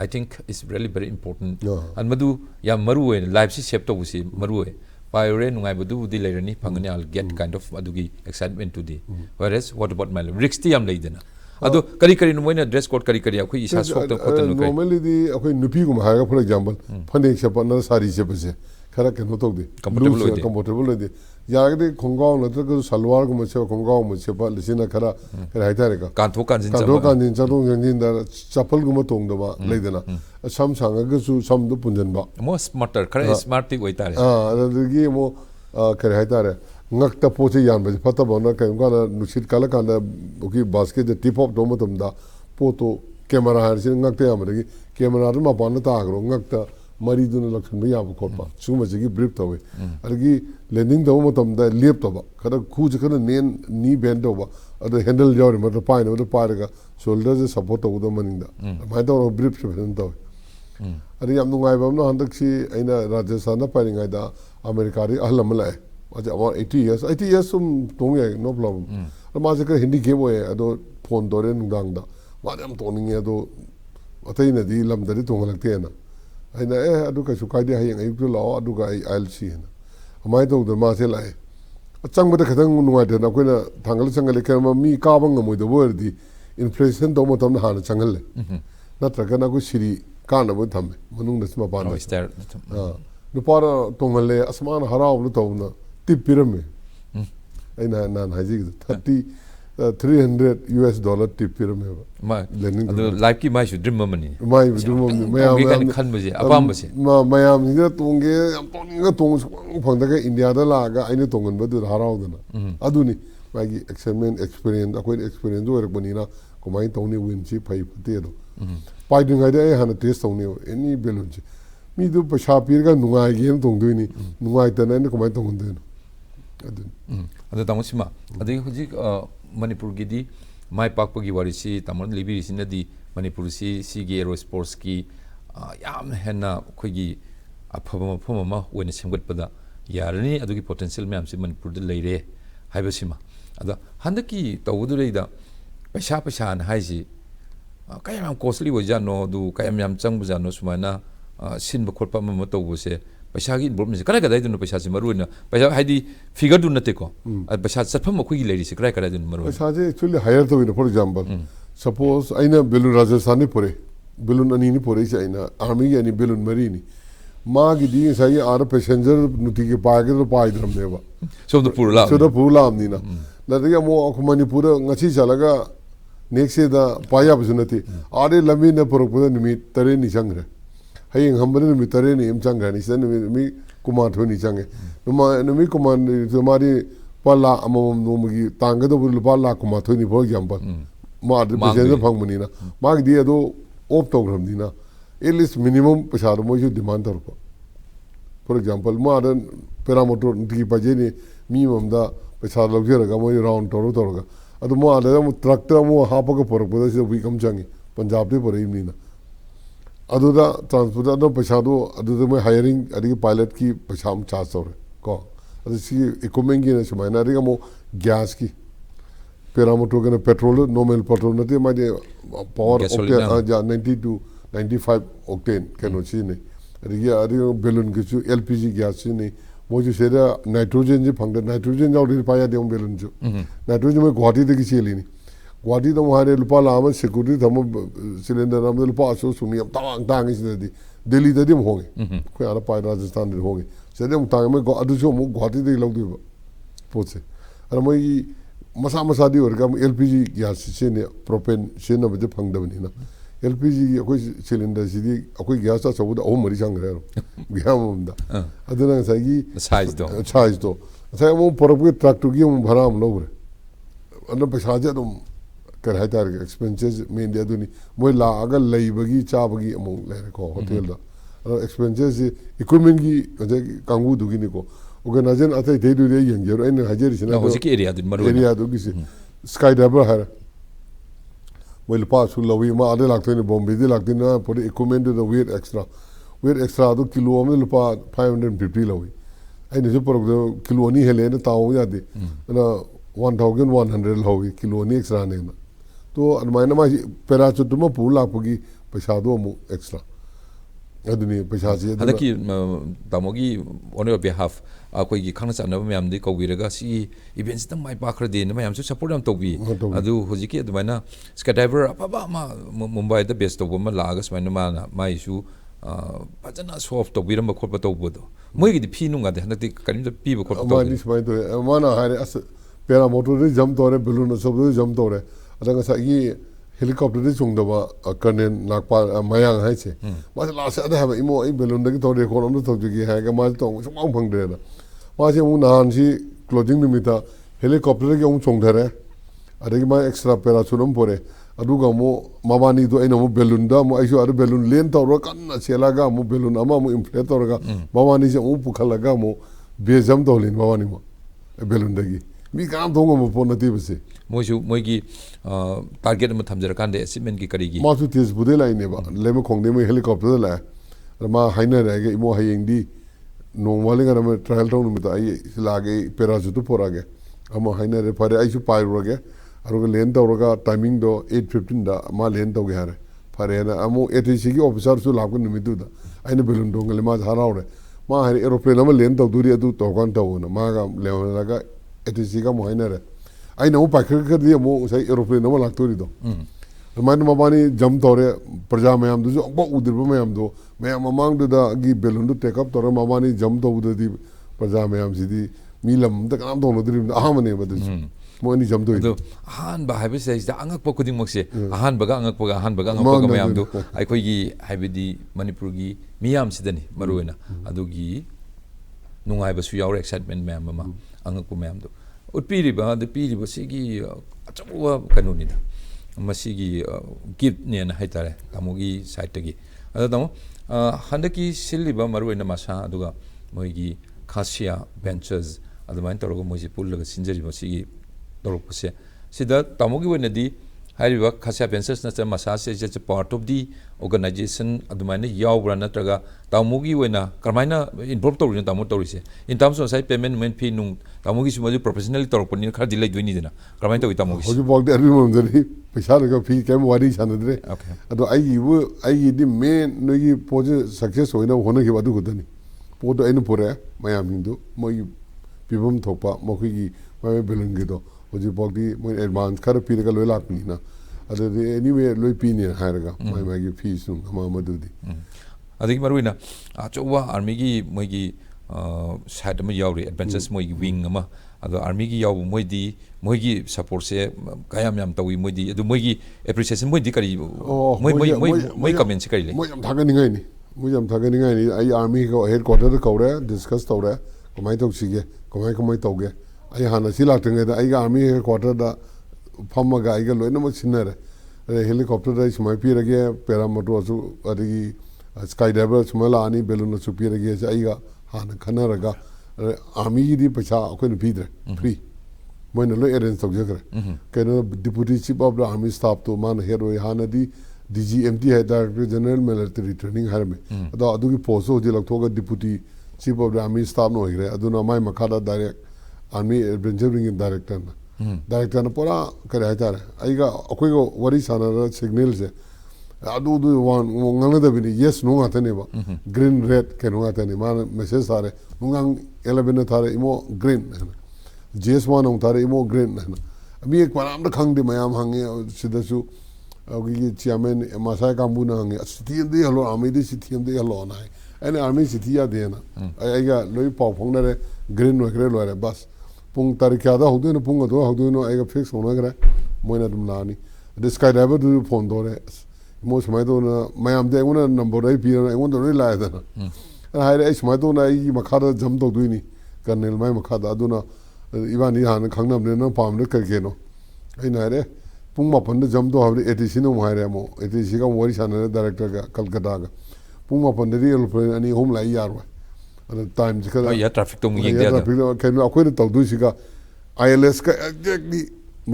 I think is really very important and madu ya maru we life si safety to si maru we pyre nungai badu di leirani phangani I'll get kind of adugi excitement to the whereas what about my risk ti am leidana ado kari no moina dress code kari akoi isa sok to khotan kai normally di akoi nupi gum ha for example phane chapa na sari chepa se khara ke no tok de comfortable de ya de khonggaw na to salwar gum che khonggaw mo chepa lisina khara haita re ka kan thokan jin chadong jin da chapal gum tong da ba leidana sam sang ga su sam du punjan ba mo smarter khara smart ti oitare da gi mo khara haita re ngak ta po che yan ba phata ba na ka na nusit kala kan da ki basket de tip of do mo tum da po to camera har sin ngak ta yam de camera ma pa na ta gro ngak ta mari du na lakhan ba ya ba khot ba su ma ji brief to we argi landing do mo tum da lep to ba kada khu je kana nen ni bend do ba ada handle jaw ma to pa na to pa ga shoulder je support to do maning da ma to brief se ben to ari yam nungai ba no handak si aina rajasthan na pa ngai da america ri ahlam la about 80 years sum tong ye no problem ma se ka hindi game we ado phone dore ngang da ma dam toning ye do atai na di lam dari tong lak te na aina ado ka su kai de hayang ayu lo ado ga ilc na amai to de ma se lai achang ba de khatang nuai de na ko na thangal changal ke ma mi ka bang mo de wor di inflation do mo tam na han changal le na tra ka na ko siri ka na bo tham manung da sma pa na no para tongal le asman haraw lu to na tip pyramid aina nan haji 300 US dollar tip pyramid ma ado life ki mai dream mani mai dream mai kan khan base apam base mayam ni tongge am toninga tong phang da India da la ga aina tongan ba du haraw da na aduni magi experiment experience akoi experience do bani na ko mai tongni win chi phai pate do pai dingai da hana test tongni any balloon chi mi du pasha pir ga nungai gen tong du ni nungai ta na ko mai tong du ado tamusima adi huji manipur gi di mai pak gi wari si tamon libi sin di manipur si gi aero sports ki yam henna khoi gi aphama phama ma wena semgat pada yarani adu gi potential myam si manipur de leire haibasima ada handaki tawudu leida paisa na haisi kayam costly wajano du kayam yam changbu jano sumana sin ba khotpa ma tawbuse paisa gi involvement se kara kada dun paisa se maru na paisa haidi figure dun nate ko paisa satpham khoi gi leiri se kara kada dun maru paisa je actually higher to for example suppose aina belun rajasthan ni pore belun ani ni pore se aina army gi ani belun mari ni ma gi di sai ar passenger nuti ke pa ke to pa idram ne ba so the purla ni na la de mo akhmani pura ngachi chalaga next da paya bujunati are lami na puruk ni tare ni changre hayeng hambane mi tare ni im changa ni san mi kumar thoni change numa mi kumar ni mari pala amom nomagi tanga do lupa la kuma thoni for example ma de pese phang mani na ma di do op to gram dina at least minimum pesa mo ju demand tor ko for example ma dan paramotor di paje ni minimum da pesa lo jera ga mo round tor ga adu ma da mo tractor mo ha pa ko por ko se wi kam changi punjab de por ni na adu da transport da pesa do adu da mo hiring adi pilot ki pesa am charge tor ko adu si equipment ki na shuma na ri ga mo gas ki paramotor ga petrol normal petrol na te ma de power octane 90 to 95 octane kano chi ne ri balloon ki chu LPG gas chi ne mo ju se da nitrogen ji phang da nitrogen jaw ri pa ya de balloon chu nitrogen me gwati de ki cheli ni gwati da mo hare lupa la ma security thamo cylinder nam de lupa so suni am tang tang is de delhi da de mo hoge ko ara pa rajasthan de hoge se de mo tang me go adu chu mo gwati de log de poche ara mo masa masa di or ga LPG gas chi ne propane chi na de phang da ni na LPG ko cylinder si di ko gas sa so da o mari sang re ga mo da aduna sa gi size do sa mo por ko tractor gi mo bharam lo re ana paisa ja dum kar hai tar expenses me india duni mo la aga lei bagi cha bagi mo le ko hotel da expenses equipment gi kangu du gi ni ko organization atai de du de yang jero en hajeri sina ho siki area dun maru area du gi skydiver har well pass lawi ma ade lakte ni bombe de lakte na por equipment the weight extra do kilo am lupa 550 lawi ai ne por kilo ni hele na taw ya de na 1100 lawi kilo ni extra ne na to anmaina ma parachute ma pu la pugi paisa do mu extra aduni paisa ji hadaki tamogi on your behalf akoi gi khangna chana mayam di kawiraga si events ta mai pa khra de na mayam su support am tobi adu hojiki adumaina skydiver apaba ma mumbai da best to ma laga smaina ma na mai su pajana soft to biram khol pa to bodo moi gi phi nunga de hanati karim da pi ba khol to ma ni smai to ma na hare as pera motor ri jam to re balloon sob ri jam to re adanga sa gi helicopter ri chung da ba kanen nakpa mayang hai che ma la sa da ha imo ai balloon da gi to re khol am to gi ha ga ma to so ma phang de na ma che mu nan si clothing ni mita helicopter gi um chung thare adagi ma extra parachute um pore aduga mo mabani do eno mo balloon da mo aisu ar balloon len to ro kan na chela ga mo balloon ama mo inflator ga mabani se um pukhala ga mo bezam to lin mabani mo balloon dagi mi kam thong mo pon na ti bse moju moigi target ma thamjar kan de achievement ki kari gi ma su tes bude lai ne ba le mo khong de mo helicopter la ma haina ra ga mo hayeng di no wale ga ma trial town mi ta ai la ge parachute pora ge ama haina re pare aisu pai ro ge aruga len tawraga timing do 8:15 da ma len taw ge hare pare na amu ATC gi officer su lab ko nimitu da aina belun dongale ma harawre ma hari aeroplane ma len taw duri adu to kan taw na ma ga lewana ga ATC ga mo haina re aina mo pakher kar di mo sai aeroplane ma laktori do man ma bani jam tawre praja mayam du jo bo udir ba mayam do mayam mamang du da gi belun du take up tawre ma bani jam taw du di praja mayam si di milam da kanam do no diri ahamane ba du Money jump to it. Han ba habi says the angak pokuding moxe. Han baga angak poga han baga angak poga mayam do. I koi gi habidi Manipurgi miyam sidani maruina. Adugi nungai basu yaur excitement mayam mama angak po mayam do. Utpiri ba the piri ba sigi achawa kanunida. Masigi gift ni na haitare tamugi site gi. Adamo handaki siliba maruina masa aduga moigi Khasia Ventures adamain torogo moji pullaga sinjari basigi dorokpase sida tamogi wenadi hariba Khasia Ventures na masa se je part of the organization adumaina yawbra natraga tamogi wena karmaina involve torin tamo torise in terms of side payment men fee nung tamogi sumaji professionally torponi khar dilai duini dina karmaina to tamogi hoji bog der mo ndari paisa ga fee kem wari chanadre ado ai di main no gi project success hoina hona gi badu godani podo ainu pore mayam hindu moi pibum thokpa mokhi mai belun gi do hoji bogdi moi advance khar pi ga loi lak ni na ade anyway loi pi ni ha ga mai gi fees nu ma madudi adigi maruina achowa army gi moi gi side ma yawri adventures moi gi wing ma ado army gi yaw moi gi support se kayam yam tawi moi di adu moi gi appreciation moi di kari moi comment se kari le moi am thaga ni ngai ni moi am thaga ni ngai ni ai army ko headquarter ko re discuss to re komai to sige komai to ge ai hana sila tenge da ai ga army headquarter da famma ga ai ga loina mo sinare helicopter da smai pi rage paramotor su adigi skydiver smala ani balloon su pi rage ai ga hana khana raga army di paisa akoi ni pidre free moina lo arrange tau jagre kena deputy chief of the army staff to man hero hana di DGMT है director general military training हर में अदा अदुगी post हो जे लक्थोगा deputy chief of the army staff नो होइरे अदुना माय मखादा डायरेक्ट आर्मी एडवेंचरिंग डायरेक्टर ना पूरा करे हाइतारे आइगा अखोइगो वरी साना सिग्नल से अदु one ngangna da bini yes no ngata ne ba green red ke no ngata ne man message sare ngang 11 thare imo green JS1 ong thare imo green na ami ek param da khang de mayam hange sidasu अगी chairman मासाय कामबुना हंगे सिटीएम दे hello army दे सिटीएम दे hello ना एने army सिटीया देना आइगा लोई पाव फोंगना रे green वगैरह लोरे बस पुंग तारीख यादा होदे न पुंग दो होदे न आइगा फिक्स होना करे मोइना तुम लानी द स्काई ड्राइवर दु फोन दो रे मो समय तो न मयाम दे उना नंबर रे पी न उन दो रे लाय दा हाय रे समय तो ना ई मखादा जम तो दुई कर्नल माय मखादा अदुना इबानी हान खंगनम ने न पाम ने करके नो आई ना रे पुंग मापन दे जम तो हाबरे एटीसी नो मायरे मो एटीसी का वरी साने डायरेक्टर का कलकत्ता का पुंग मापन दे एरोप्लेन अनि होम लाई यार अन टाइम जिका या ट्रैफिक तो मुझे दे ट्रैफिक केन अखोइ तो दुसी का आईएलएस का एग्जैक्टली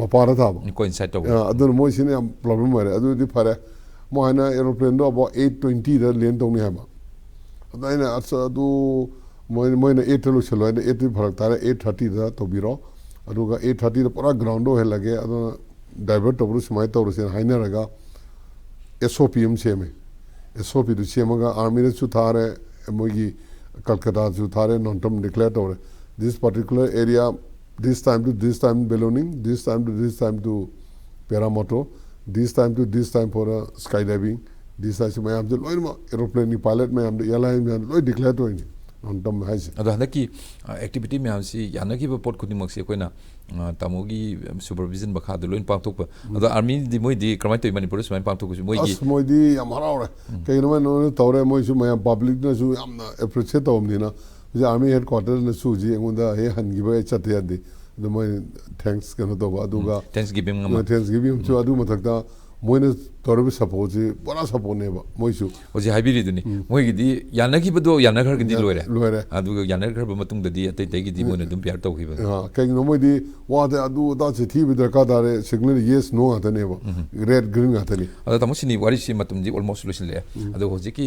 मपारा था कोइंसाइड तो अदन मो सिने प्रॉब्लम मारे अदु दि फारे मो हाना एरोप्लेन दो अबो 820 द लेन तो नि हाबा अदाइना अदु मोइना 8 लो छलो 8 फरक तारे 830 द तो बिरो अदुगा 830 द पूरा ग्राउंड हो लगे अदु डाइवर्ट तबरु समय तौर से हाइनरगा एसओपीएम सेमे एसओपी दु सेमगा आर्मी ने सुथारे मोगी कलकत्ता सुथारे नॉन टर्म डिक्लेयर तौर this particular area this time ballooning this time to paramotor this time for sky diving this time से मैं हम लोग एरोप्लेन की पायलट में हम एयरलाइन में लोग डिक्लेयर तो नहीं नॉन टर्म है से अदा हनकी एक्टिविटी में हम सी याना की पोट खुदी मक्सी कोइना तामोगी सुपरविजन बखा द लोइन पांथोक अदा आर्मी दि मोइ दि क्रमाइ तोइ मणिपुर सुमाइ पांथोक मोइ गी मोइ दि याम हराउरे कइनो नो तौरे मोइ सु मया पब्लिक न सु यामना एप्रिशिएट तौमनि ना जे आर्मी हेडक्वार्टर न सु जी एंगुंदा हे हनगिबा चते यादि द मोइ थैंक्स कनो तौबा अदुगा थैंक्स गिविंग सु अदु मथकता मोइने तौरब सपोर्ट जी बड़ा सपोर्ट नेबा मोइसु ओजे हाइबिरि दुनि मोइ गिदि यानगिबदो यानखर गिदि लोरे अदुगा यानखर बमतुंग ददि अतै तै गिदि मोइने दुम प्यार तौखिबा हां कइनो मोइ दि वादे अदु दा से थि बिदर का दारे सिग्नल यस नो आता नेबा रेड ग्रीन आता नि अदा तमसिनि वारि सि मतुम दि ऑलमोस्ट सोल्यूशन ले अदो होजिकि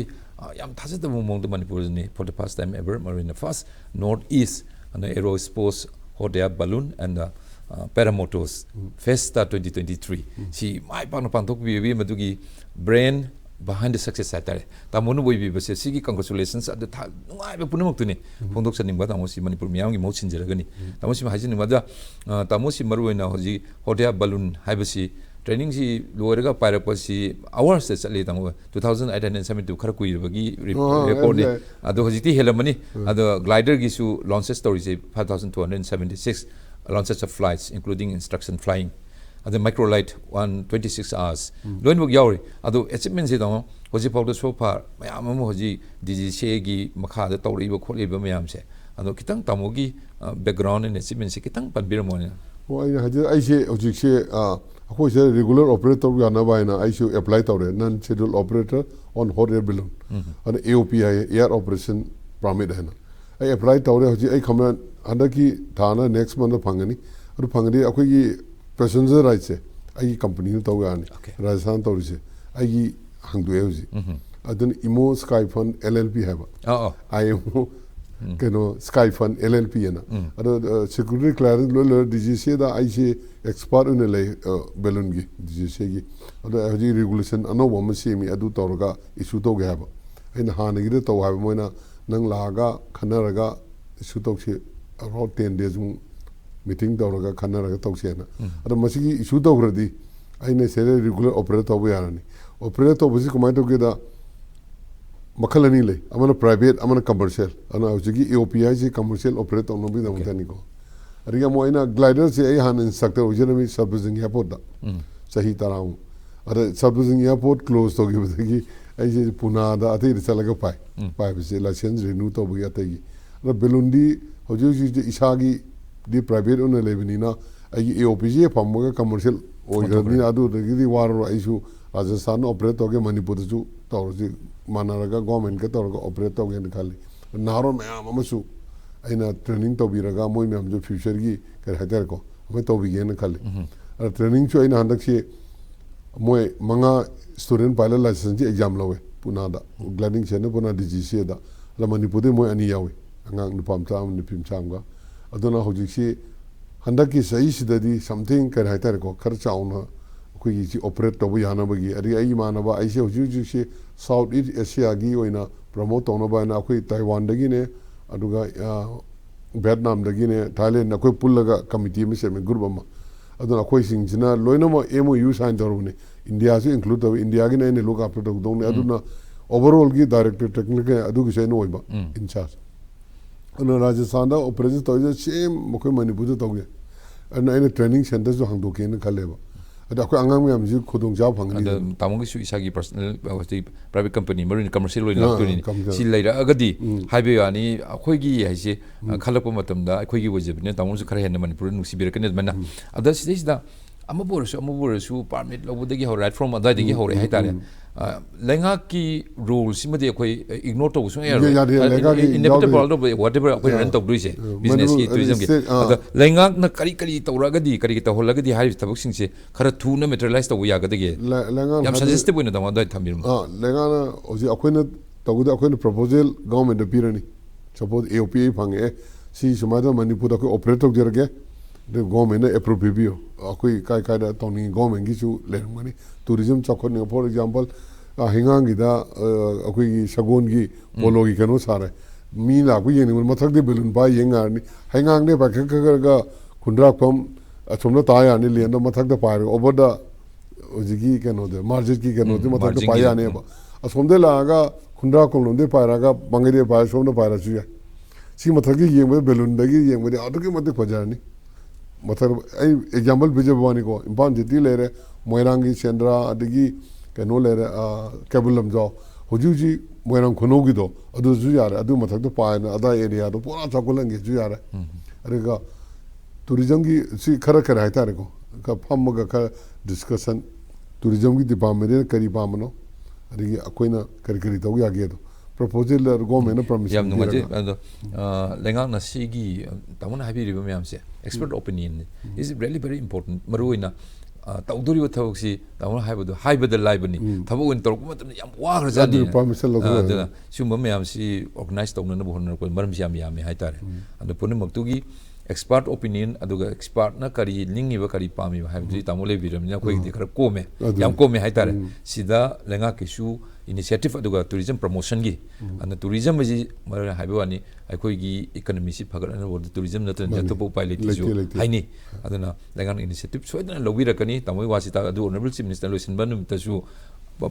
याम थाजद मोंग द मणिपुर नि for the first time ever marine first north east and aerospace hot air balloon and paramotos Festa 2023 si mai pang pantok bi madugi brain behind the success satare tamonu boi bi base sigi congratulations at the ngai be punamok tuni phongdok saning ba tamosi manipur miyam gi mochin jeragani tamosi hajin mada tamosi maruina hoji hot air balloon haibasi training si loiraga pairapasi hours se chali tamu 2872 khar kuirabagi record ni ado hojiti helamani ado glider gi su launches story 5276 launches of flights including instruction flying the microlight 126 hours loin bok yauri ado achievement se dong hoji pawda so far mayam am hoji DGC gi makha da tawri ba kholi ba mayam se ado kitang tamogi background and achievement se kitang panbiramone o ai haje ai se hoji se अखोई से regular operator भी आना बायना आई शो apply तौरे non schedule operator on hot air balloon और AOP है एयर ऑपरेशन परमिट है ना आई अप्लाई तौरे होजी आई खमना अंदर की थाना नेक्स्ट मंथ फंगनी और फंगनी अखोई की पैसेंजर राइट से आई कंपनी ने तौगे आने राजस्थान तौरे से आई हंगदुए होजी अदन इमो स्काई फंड एलएलपी है बा आई इमो कनो स्काई फंड एलएलपी है ना और सिक्योरिटी क्लियरेंस लो डीजीसी दा आई से एक्सपर्ट उन ले बेलून की डीजीसी की और हजी रेगुलेशन अनो बम सेमी अदु तौरगा इशू तो गया बा इन हानगी दे तो हाब मोइना नंग लागा खनरगा इशू तो से अराउंड 10 days मीटिंग तौरगा खनरगा तो से ना और मसी इशू तो ग्रदी आइने से रेगुलर ऑपरेट तो यारनी ऑपरेट तो बसी कमाई तो केदा मखलनी ले अमना प्राइवेट अमना कमर्शियल अना हजी एओपीआई से कमर्शियल ऑपरेट तो नबी दमतनी को अरिया मोइना ग्लाइडर से आई हान इंस्ट्रक्टर उजनमी सर्विसिंग एयरपोर्ट दा सही तरह अरे सर्विसिंग एयरपोर्ट क्लोज तो गिबदगी आई जे पुना दा अते चलगा पाई से लाइसेंस रिन्यू तो बया तगी अरे बेलुंडी हजी इसागी di private una lebenina ai AOPG pamga commercial oiradina adu dagidi waro aisu Rajasthan operate toge Manipur su tawji manaraga government ka tawga operate toge khali naro mayam amasu aina training tawbiraga moi mayam jo future gi kar hatar ko ame tawbige khali training chu aina handak se moi manga student pilot license exam lawe puna da gliding chene puna DGC da la Manipur de moi ani yawe angang nupam cham nupim cham ga aduna hojik se handak ki sahi sidadi something kar hatar ko kharcha una कोई किसी operate तो भी आना बगी अरे आई माना बा ऐसे हो जो से साउथ ईस्ट एशिया की हो ना प्रमोट होना बा ना कोई ताइवान दगी ने अदुगा वियतनाम दगी ने थाईलैंड ना कोई पुल लगा कमिटी में से में ग्रुप में अदुना कोई सिंह जिना लोइना में MOU साइन तो ने इंडिया से इंक्लूड तो इंडिया की ने लोग आप तो दोने अदुना ओवरऑल की डायरेक्टर टेक्निकल अदु की से नो बा इंचार्ज अदुना राजस्थान दा ऑपरेशन तो जो सेम मकोई मणिपुर तो गए अदुना ट्रेनिंग सेंटर जो हम दो के ने खाले बा अखोई आंगाम मैम जी खुदों जाब फंगनी तामोंगी इसागी personal private company marine commercial लोइन लाक्तोनी सी लेरागदी हाइबे यानी अखोईगी हाइसे खलप मतमदा अखोईगी वजबने तामोंसु खरा हेन मणिपुर नुसिबिरकने मना अदा सिदेसिदा अमबोरसु परमिट लबदगी हो राइट फ्रॉम अदादगी हो रे हाइतारे लेंगा की रूल्स सिमदे अखोई इग्नोर तोबसु इनेविटेबल दो व्हाटएवर अखोई रन तोबदुइसे बिजनेस की टूरिज्म की अदा लेंगा न करी तौरागदी करी तहोलगदी हाइ तबकसिंगसे खरा थुना मेटेरियलाइज तौ यागदगे लेंगा याम सजेस्टिव ओइना दमा दai थामिरम लेंगा न ओजि अखोइना तगुदा अखोइना प्रपोजल गवर्नमेंट द पिरनी सपोज AOPA फंगे सी समादा मणिपुर अखोई ऑपरेट तौजरगे the government approve review akoi kai da toni government gi chu lermani tourism chakon for example hingang gi da akoi sagon gi polo gi kano sare mi la ku yen mathak de balloon ba yengar ni hingang ne ba ka ga khundra pam achomna ta ya ni le no mathak da pa over da ojigi kano de margin gi kano de mathak da pa ya ne ba asomde la ga khundra ko londe pa ra ga bangde pa somna pa ra chu ya si mathak gi yeng balloon da gi yeng adu ke mathak pa ja ni मतलब example विजय भवानी को इम्फाल जितनी ले रहे मोयरांगी Sandra अदगी कनो ले रहे cable Lamjao हुजूजी Moirang खुनोगी दो अदु जु यार अदु मतलब तो पाए ना अदा एरिया तो पूरा चाकुलंगे जु यार अरे का टूरिज्म की सी खरा कराए तारे को का फम का डिस्कशन टूरिज्म की डिपार्टमेंट करी पामनो अरे की कोई ना करी तो आगे तो proposal government na promise yam nunga je ado lengang na sigi tamona habi riba myam se expert opinion is really very important maruina tawduri wa thawk si tamona haiba da live ni thabu in tor kuma yam wa gra jani promise lo da sumba myam si organize tawna na bohon ko maram siam yam hai tare ado puni maktugi expert opinion aduga expert na kari lingi ba kari pami ba habi tamole biram na koi dikhara kome yam kome hai tare sida lenga kishu initiative aduga tourism promotion gi and tourism ji mara haibani aikoi gi economy si phagana world tourism na tan to pilot ju haini aduna lengan initiative soidana lobira kani tamoi wasita adu honorable chief minister loisin banum ta su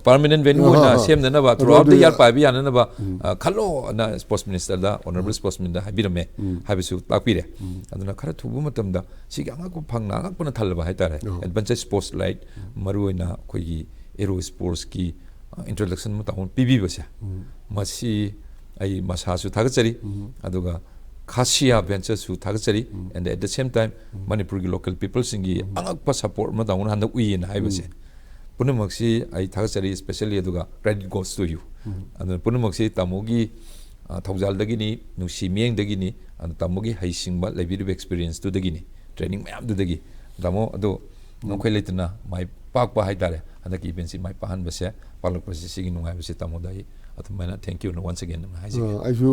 permanent venue na sem na ba throughout the year pa bi ana na ba khalo na sports minister da honorable sports minister habirame habisu takpire aduna khara thubu matam da si anga ko phangna ngak puna thalba haitare adventure sports light maruina khoi gi aero sports ki introduction mu taun PB basa masi ai masa su thagachari aduga khasiya venture su thagachari and at the same time Manipur gi local people singi angakpa support ma taun handa uin haibase punumaksi ai thagachari especially aduga credit goes to you and punumaksi tamogi thaujal dagi ni nusi mieng dagi ni and tamogi haisingba lebi experience to dagi ni training mayam du dagi tamo ado nokhoi letna mai pak pa haitare andaki bensi mai pahan base palak pasi sigi nungai base tamodai athmana thank you once again aishu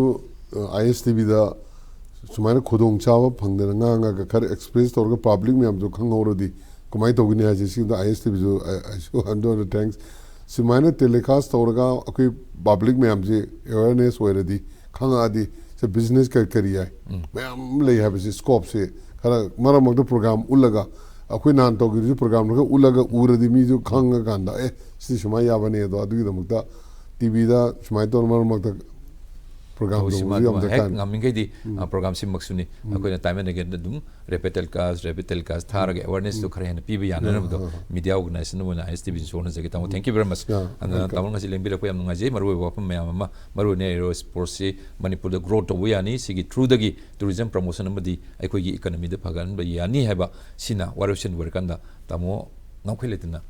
ISTV da sumaina khudong chawa phangdana nga ga khar express tor ga public me am jo khangorodi kumai to gine aji si da ISTV jo aishu under the thanks sumaina telecast tor ga akoi public me am je awareness hoiradi khanga di se business kariya me am le have se scope se khara mara mag program ulaga akoi nan to gi program ga ulaga uradi mi jo khanga ganda si shumai ya bane do adu da mukta TV da shumai to mar mag program ꯍꯧꯁꯤ ꯇꯧꯕꯁꯨ ꯃꯥꯗꯨ ꯌꯥꯝ ꯍꯦꯛ ꯗꯔꯀꯥꯔ ꯉꯝꯃꯤꯈꯩꯗꯤ programme ꯁꯤꯃꯛꯁꯨꯅꯤ ꯑꯩꯈꯣꯏꯅ time and again ꯑꯗꯨꯝ rapid telecast ꯊꯥꯔꯒ ꯑꯦꯋꯥꯔꯅꯦꯁꯇꯨ ꯈꯔ ꯍꯦꯟꯅ ꯄꯤꯕ ꯌꯥꯅꯅꯕꯗꯣ ꯃꯤꯗꯤꯌꯥ ꯑꯣꯔꯒꯅꯥꯏꯖꯦꯁꯟ ꯑꯣꯏꯅ ISTV ꯍꯣꯠꯅꯖꯒꯦ ꯇꯥꯃꯣ ꯊꯦꯡꯛ ꯌꯨ ꯚꯦꯔꯤ ꯃꯆ ꯑꯗꯨꯅ ꯇꯥꯃꯣ ꯉꯁꯤ ꯂꯦꯡꯕꯤꯔꯛꯄ ꯌꯥꯝ ꯅꯨꯡꯉꯥꯏꯖꯩ ꯃꯔꯨꯑꯣꯏꯕ ꯋꯥꯐꯝ ꯃꯌꯥꯝ ꯑꯃ ꯃꯔꯨꯑꯣꯏꯅ ꯑꯦꯔꯣ ꯁ꯭ꯄꯣꯔꯠꯁꯤ ꯃꯅꯤꯄꯨꯔꯗ ꯒ꯭ꯔꯣ ꯇꯧꯕ ꯌꯥꯅꯤ ꯁꯤꯒꯤ ꯊ꯭ꯔꯨꯗꯒꯤ ꯇꯨꯔꯤꯖꯝ ꯄ꯭ꯔꯃꯣꯁꯟ ꯑꯃꯗꯤ ꯑꯩꯈꯣꯏꯒꯤ ꯏꯀꯣꯅꯣꯃꯤꯗ ꯐꯒꯠꯍꯟꯕ ꯌꯥꯅꯤ ꯍꯥꯏꯕ ꯁꯤꯅ ꯋꯥꯔꯣꯏꯁꯤꯟ ꯑꯣꯏꯔꯀꯥꯟꯗ ꯇꯥꯃꯣ ꯉꯝꯈꯩ ꯂꯩꯇꯅ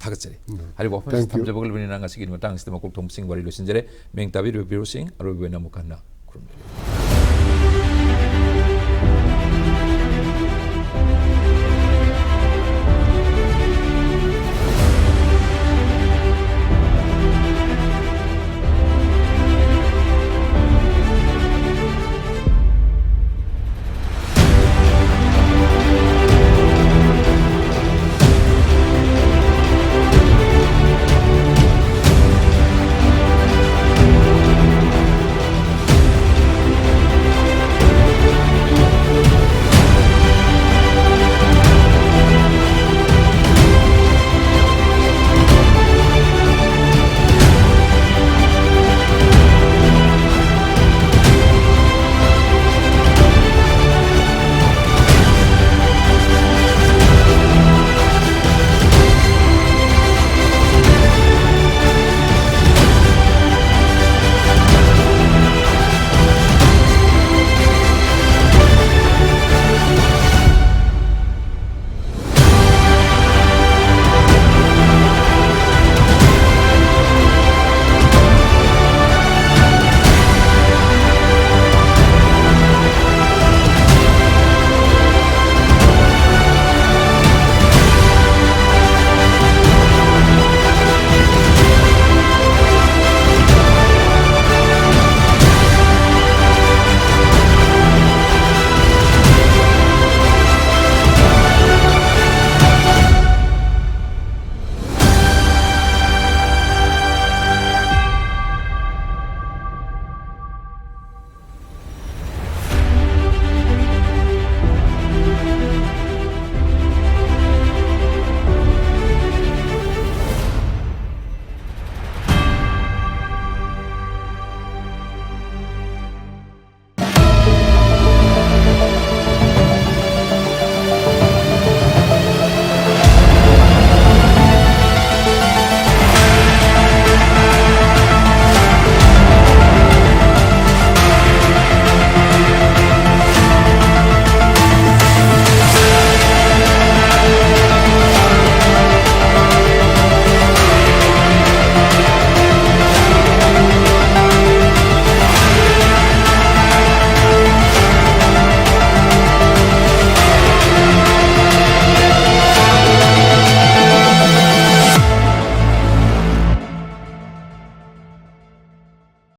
ꯊꯥꯒꯠꯆꯔꯤ ꯍꯥꯏꯔꯤꯕ ꯋꯥꯐꯝꯁꯤ ꯊꯝꯖꯕꯒ ꯂꯣꯏꯅꯅ ꯉꯁꯤꯒꯤ ꯃꯇꯥꯡꯁꯤꯗ ꯃꯀꯣꯛꯊꯣꯡꯕꯁꯤꯡ ꯋꯥꯔꯤ ꯂꯣꯏꯁꯤꯟꯖꯔꯦ ꯃꯤꯡ ꯇꯥꯕꯤꯔꯤꯕ ꯕꯤꯔꯣꯁꯤꯡ ꯑꯔꯣꯏꯕ ꯑꯣꯏꯅ ꯑꯃꯨꯛ ꯍꯟꯅ ꯈꯨꯔꯨꯝꯖꯔꯤ